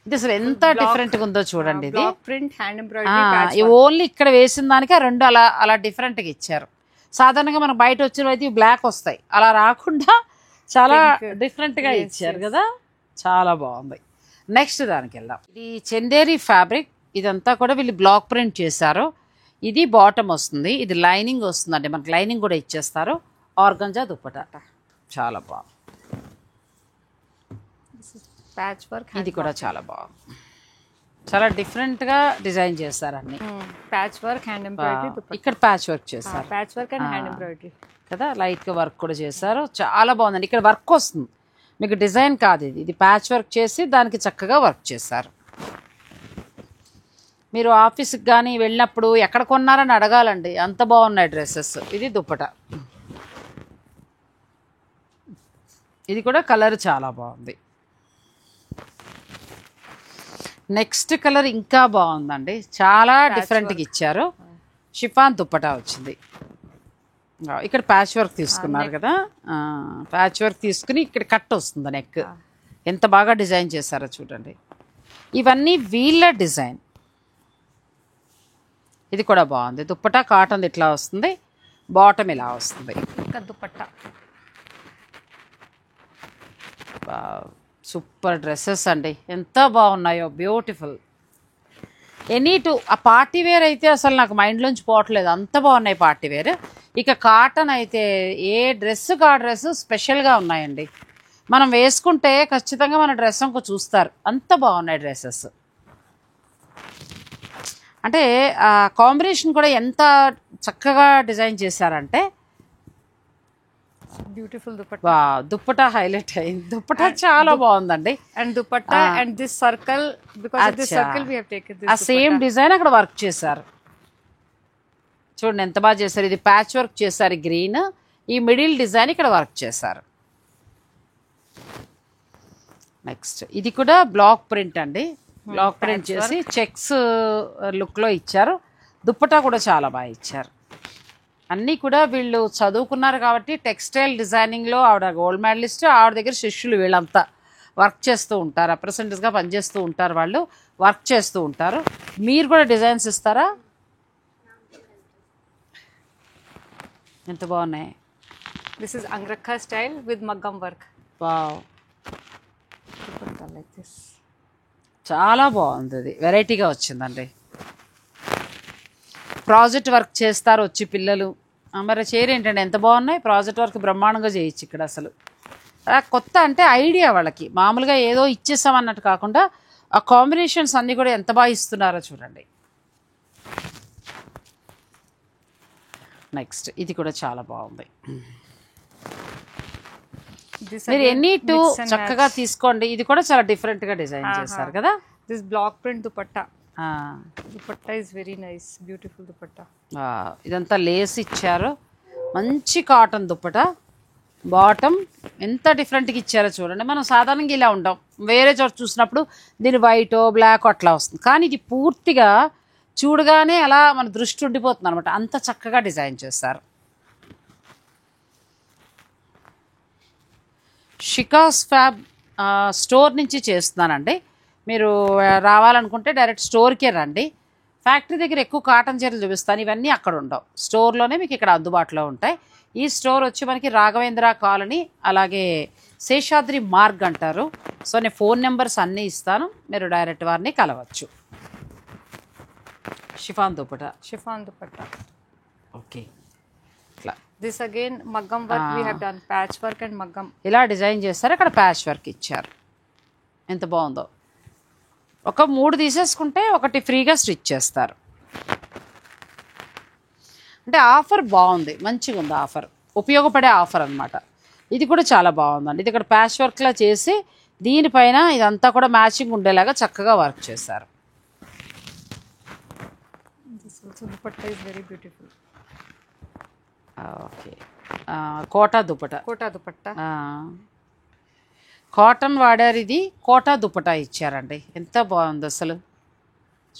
ఇది అసలు ఎంత డిఫరెంట్గా ఉందో చూడండి. ఇది block print hand embroidery only ఇక్కడ వేసిన దానికి ఆ రెండు అలా అలా డిఫరెంట్గా ఇచ్చారు. సాధారణంగా మనం బయట వచ్చినవైతే బ్లాక్ వస్తాయి, అలా రాకుండా చాలా డిఫరెంట్గా ఇచ్చారు కదా, చాలా బాగుంది. నెక్స్ట్ దానికి వెళ్దాం. ఇది చందేరి ఫ్యాబ్రిక్, ఇదంతా కూడా వీళ్ళు బ్లాక్ ప్రింట్ చేశారు. ఇది బాటమ్ వస్తుంది, ఇది లైనింగ్ వస్తుందండి, మనకి లైనింగ్ కూడా ఇచ్చేస్తారు. ఆర్గంజా దుప్పటా చాలా బాగుంది. ప్యాచ్ వర్క్, ఇది కూడా చాలా బాగుంది, చాలా డిఫరెంట్గా డిజైన్ చేస్తారు అన్ని. ప్యాచ్ వర్క్ హ్యాండ్ ఎంబ్రాయిడరీ, ఇక్కడ ప్యాచ్ వర్క్ చేస్తారు patch work and hand embroidery కదా, లైట్గా వర్క్ కూడా చేశారు. చాలా బాగుందండి. ఇక్కడ వర్క్ వస్తుంది మీకు, డిజైన్ కాదు ఇది, ఇది ప్యాచ్ వర్క్ చేసి దానికి చక్కగా వర్క్ చేశారు. మీరు ఆఫీస్కి కానీ వెళ్ళినప్పుడు ఎక్కడ కొన్నారని అడగాలండి, అంత బాగున్నాయి డ్రెస్సెస్. ఇది దుప్పట, ఇది కూడా కలర్ చాలా బాగుంది. నెక్స్ట్ కలర్ ఇంకా బాగుందండి, చాలా డిఫరెంట్గా ఇచ్చారు. షిఫాన్ దుప్పటా వచ్చింది. ఇక్కడ ప్యాచ్ వర్క్ తీసుకున్నారు కదా, ప్యాచ్ వర్క్ తీసుకుని ఇక్కడ కట్ వస్తుంది నెక్. ఎంత బాగా డిజైన్ చేశారో చూడండి. ఇవన్నీ వీళ్ళ డిజైన్. ఇది కూడా బాగుంది. దుప్పటా కాటన్ ఇట్లా వస్తుంది, బాటమ్ ఇలా వస్తుంది. ఇంకా దుపట్టా సూపర్ డ్రెస్సెస్ అండి, ఎంత బాగున్నాయో, బ్యూటిఫుల్. ఎనీ టూ ఆ పార్టీ వేర్ అయితే అసలు నాకు మైండ్లోంచి పోవట్లేదు, అంత బాగున్నాయి పార్టీ వేర్. ఇక కాటన్ అయితే ఏ డ్రెస్సుకు ఆ డ్రెస్సు స్పెషల్గా ఉన్నాయండి. మనం వేసుకుంటే ఖచ్చితంగా మన డ్రెస్ ఇంకో చూస్తారు, అంత బాగున్నాయి డ్రెస్సెస్. అంటే ఆ కాంబినేషన్ కూడా ఎంత చక్కగా డిజైన్ చేశారంటే, బ్యూటిఫుల్ దుపట్టా. వా దుప్పటా హైలైట్ అయింది. దుప్పటా చాలా బాగుందండి. And dupatta and this circle, because of this circle we have taken this. ఆ సేమ్ డిజైన్ అక్కడ వర్క్ చేశారు చూడండి, ఎంత బాగా చేశారు. ఇది ప్యాచ్ వర్క్ చేశారు గ్రీన్, ఈ మిడిల్ డిజైన్ ఇక్కడ వర్క్ చేశారు. నెక్స్ట్ ఇది కూడా బ్లాక్ ప్రింట్ అండి, బ్లాక్ ప్రింట్ చేసి చెక్స్ లుక్లో ఇచ్చారు. దుప్పటా కూడా చాలా బాగా ఇచ్చారు. అన్నీ కూడా వీళ్ళు చదువుకున్నారు కాబట్టి టెక్స్టైల్ డిజైనింగ్లో ఆవిడ గోల్డ్ మెడలిస్ట్, ఆవిడ దగ్గర శిష్యులు వీళ్ళంతా వర్క్ చేస్తూ ఉంటారు, అప్రెసెంటెస్గా పనిచేస్తూ ఉంటారు, వాళ్ళు వర్క్ చేస్తూ ఉంటారు. మీరు కూడా డిజైన్స్ ఇస్తారా? ఎంత బాగున్నాయి. దిస్ ఇస్ అంగ్రఖా స్టైల్ విత్ మగ్గం work. Wow, dupatta like this. చాలా బాగుంది, ఇది వెరైటీగా వచ్చిందండి. ప్రాజెక్ట్ వర్క్ చేస్తారు వచ్చి పిల్లలు. మరి చీర ఏంటంటే ఎంత బాగున్నాయి, ప్రాజెక్ట్ వర్క్ బ్రహ్మాండంగా చేయొచ్చు ఇక్కడ. అసలు కొత్త అంటే ఐడియా వాళ్ళకి, మామూలుగా ఏదో ఇచ్చేసామన్నట్టు కాకుండా ఆ కాంబినేషన్స్ అన్నీ కూడా ఎంత బాగా ఇస్తున్నారో చూడండి. నెక్స్ట్ ఇది కూడా చాలా బాగుంది. మీరు ఎనీ టూ చక్కగా తీసుకోండి. ఇది కూడా చాలా డిఫరెంట్గా డిజైన్ చేశారు కదా. This block print dupatta. ఆ, dupatta is very nice, beautiful dupatta. ఇదంతా లేస్ ఇచ్చారు, మంచి కాటన్ దుప్పటా. బాటమ్ ఎంత డిఫరెంట్గా ఇచ్చారో చూడండి. మనం సాధారణంగా ఇలా ఉంటాం, వేరే చోట చూసినప్పుడు దీని వైట్ బ్లాక్ అట్లా వస్తుంది, కానీ ఇది పూర్తిగా చూడగానే అలా మన దృష్టి ఉండిపోతుంది అనమాట, అంత చక్కగా డిజైన్ చేస్తారు. షికాస్ ఫ్యాబ్ స్టోర్ నుంచి చేస్తున్నానండి. మీరు రావాలనుకుంటే డైరెక్ట్ స్టోర్కే రండి. ఫ్యాక్టరీ దగ్గర ఎక్కువ కాటన్ చీరలు చూపిస్తాను, ఇవన్నీ అక్కడ ఉండవు, స్టోర్లోనే మీకు ఇక్కడ అందుబాటులో ఉంటాయి. ఈ స్టోర్ వచ్చి మనకి రాఘవేంద్ర కాలనీ, అలాగే శేషాద్రి మార్గ్ అంటారు. సో నేను ఫోన్ నెంబర్స్ అన్నీ ఇస్తాను, మీరు డైరెక్ట్ వారిని కలవచ్చు. Chiffon dupatta. Chiffon dupatta. Okay, ఇట్లా this again maggam work we have done, patch work and maggam. ఇలా డిజైన్ చేస్తారు, అక్కడ ప్యాచ్ వర్క్ ఇచ్చారు. ఎంత బాగుందో. ఒక 3 తీసేసుకుంటే ఒకటి ఫ్రీగా స్టిచ్ చేస్తారు. అంటే ఆఫర్ బాగుంది, మంచిగా ఉంది ఆఫర్, ఉపయోగపడే ఆఫర్ అనమాట. ఇది కూడా చాలా బాగుందండి. ఇది ఇక్కడ ప్యాచ్ వర్క్లా చేసి దీనిపైన ఇదంతా కూడా మ్యాచింగ్ ఉండేలాగా చక్కగా వర్క్ చేశారు. Dupatta is very beautiful. Okay, Kota dupatta. Kota dupatta. Cotton వాడారు, ఇది కోటా దుపట్టా ఇచ్చారండి. ఎంత బాగుంది అసలు,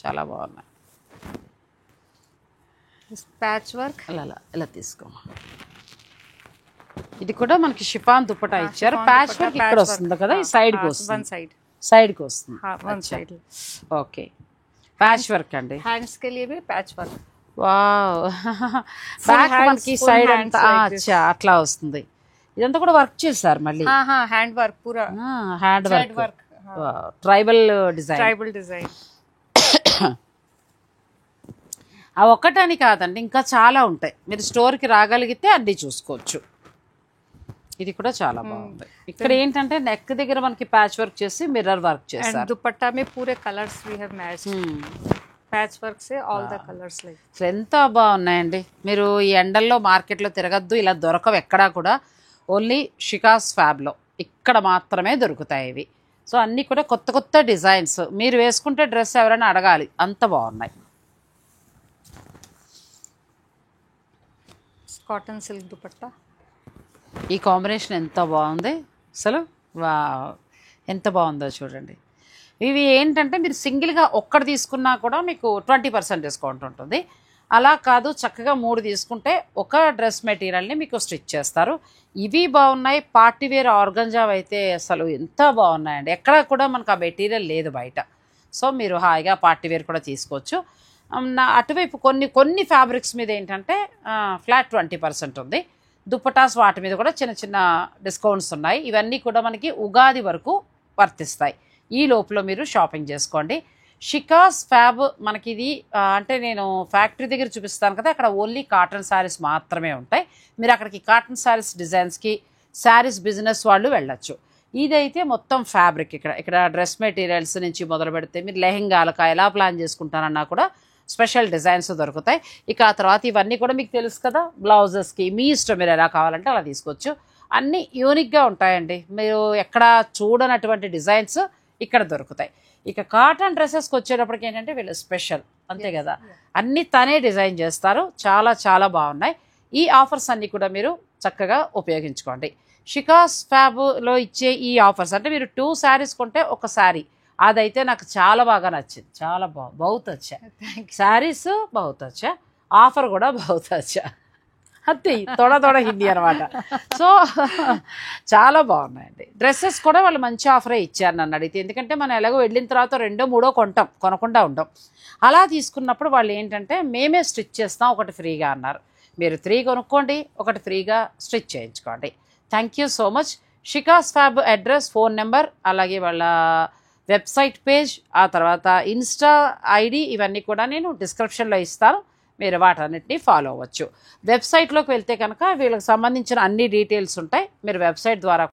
చాలా బాగున్నాయి. ప్యాచ్ వర్క్ ఇలా ఇలా తీసుకో. ఇది కూడా మనకి షిఫాన్ దుపట్టా ఇచ్చారు. ప్యాచ్ వర్క్ ఇక్కడ వస్తుంది కదా, ఈ సైడ్కి వస్తుంది. One side. సైడ్కి వస్తుంది. One side. Okay, patch work అండి. हैंड्स के लिए भी patch work. Wow, back hands, మనకి full సైడ్ hands అంతా like this. అచ్చా అట్లా వస్తుంది. ఇదంతా కూడా వర్క్ చేశారు మళ్ళీ, हाँ हाँ हैंड वर्क पूरा hand thread work, work. Tribal design. Tribal design. ఆ ఒక్కటని కాదండి, ఇంకా చాలా ఉంటాయి. మీరు స్టోర్కి రాగలిగితే అన్నీ చూసుకోవచ్చు. ఇది కూడా చాలా బాగుంది. ఇక్కడ ఏంటంటే నెక్ దగ్గర మనకి ప్యాచ్ వర్క్ చేసి మిర్రర్ వర్క్ एंड చేశారు. दुपट्टा में पूरे colours we have matched. Patch work से ऑल द कलर्स लाइक. అసలు ఎంత బాగున్నాయండి. మీరు ఈ ఎండల్లో మార్కెట్లో తిరగద్దు, ఇలా దొరకవు ఎక్కడా కూడా. ఓన్లీ షికాస్ ఫ్యాబ్లో ఇక్కడ మాత్రమే దొరుకుతాయి ఇవి. సో అన్నీ కూడా కొత్త కొత్త డిజైన్స్. మీరు వేసుకుంటే డ్రెస్ ఎవరైనా అడగాలి, అంత బాగున్నాయి. कॉटन सिल्क दुपट्टा. ఈ కాంబినేషన్ ఎంత బాగుంది అసలు. వా, ఎంత బాగుందో చూడండి. ఇవి ఏంటంటే మీరు సింగిల్గా ఒక్కటి తీసుకున్నా కూడా మీకు 20% డిస్కౌంట్ ఉంటుంది. అలా కాదు, చక్కగా 3 తీసుకుంటే ఒక డ్రెస్ మెటీరియల్ని మీకు స్టిచ్ చేస్తారు. ఇవి బాగున్నాయి. పార్టీ వేర్ ఆర్గంజా అయితే అసలు ఎంత బాగున్నాయండి. ఎక్కడ కూడా మనకు ఆ మెటీరియల్ లేదు బయట. సో మీరు హాయిగా పార్టీ వేర్ కూడా తీసుకోవచ్చు. నా అటువైపు కొన్ని ఫ్యాబ్రిక్స్ మీద ఏంటంటే ఫ్లాట్ 20% ఉంది. దుప్పటాస్ వాటి మీద కూడా చిన్న చిన్న డిస్కౌంట్స్ ఉన్నాయి. ఇవన్నీ కూడా మనకి ఉగాది వరకు వర్తిస్తాయి. ఈ లోపల మీరు షాపింగ్ చేసుకోండి. షికాస్ ఫ్యాబ్ మనకి ఇది అంటే నేను ఫ్యాక్టరీ దగ్గర చూపిస్తాను కదా, అక్కడ ఓన్లీ కాటన్ శారీస్ మాత్రమే ఉంటాయి. మీరు అక్కడికి కాటన్ శారీస్ డిజైన్స్కి శారీస్ బిజినెస్ వాళ్ళు వెళ్ళొచ్చు. ఇదైతే మొత్తం ఫ్యాబ్రిక్. ఇక్కడ డ్రెస్ మెటీరియల్స్ నుంచి మొదలు పెడితే మీరు లెహెంగాలకు ఎలా ప్లాన్ చేసుకుంటారన్నా కూడా స్పెషల్ డిజైన్స్ దొరుకుతాయి. ఇక ఆ తర్వాత ఇవన్నీ కూడా మీకు తెలుసు కదా, బ్లౌజెస్కి మీ ఇష్టం, మీరు ఎలా కావాలంటే అలా తీసుకోవచ్చు. అన్నీ యూనిక్గా ఉంటాయండి. మీరు ఎక్కడ చూడనటువంటి డిజైన్స్ ఇక్కడ దొరుకుతాయి. ఇక కాటన్ డ్రెస్సెస్కి వచ్చేటప్పటికి ఏంటంటే వీళ్ళు స్పెషల్, అంతే కదా, అన్నీ తనే డిజైన్ చేస్తారు. చాలా చాలా బాగున్నాయి. ఈ ఆఫర్స్ అన్నీ కూడా మీరు చక్కగా ఉపయోగించుకోండి. షికాస్ ఫ్యాబ్లో ఇచ్చే ఈ ఆఫర్స్ అంటే మీరు 2 శారీస్ కొంటే ఒక శారీ, అదైతే నాకు చాలా బాగా నచ్చింది. చాలా బహుత్ అచ్చా శారీస్, బహుత్ అచ్చా ఆఫర్ కూడా, బహుత్ అచ్చా అంతే. తోడ హిందీ అనమాట. సో చాలా బాగున్నాయండి. డ్రెస్సెస్ కూడా వాళ్ళు మంచి ఆఫరే ఇచ్చారు నన్ను అడిగితే. ఎందుకంటే మనం ఎలాగో వెళ్ళిన తర్వాత 2, 3 కొనకుండా ఉంటాం. అలా తీసుకున్నప్పుడు వాళ్ళు ఏంటంటే మేమే స్టిచ్ చేస్తాం, ఒకటి ఫ్రీగా అన్నారు. మీరు 3 కొనుక్కోండి, ఒకటి ఫ్రీగా స్టిచ్ చేయించుకోండి. Thank you so much. Shika's fab address, phone number, అలాగే వాళ్ళ వెబ్సైట్ పేజ్, ఆ తర్వాత ఇన్స్టా ఐడి, ఇవన్నీ కూడా నేను డిస్క్రిప్షన్లో ఇస్తాను. మీరు వాటన్నిటిని ఫాలో అవ్వచ్చు. వెబ్సైట్లోకి వెళ్తే కనుక వీళ్ళకి సంబంధించిన అన్ని డీటెయిల్స్ ఉంటాయి. మీరు వెబ్సైట్ ద్వారా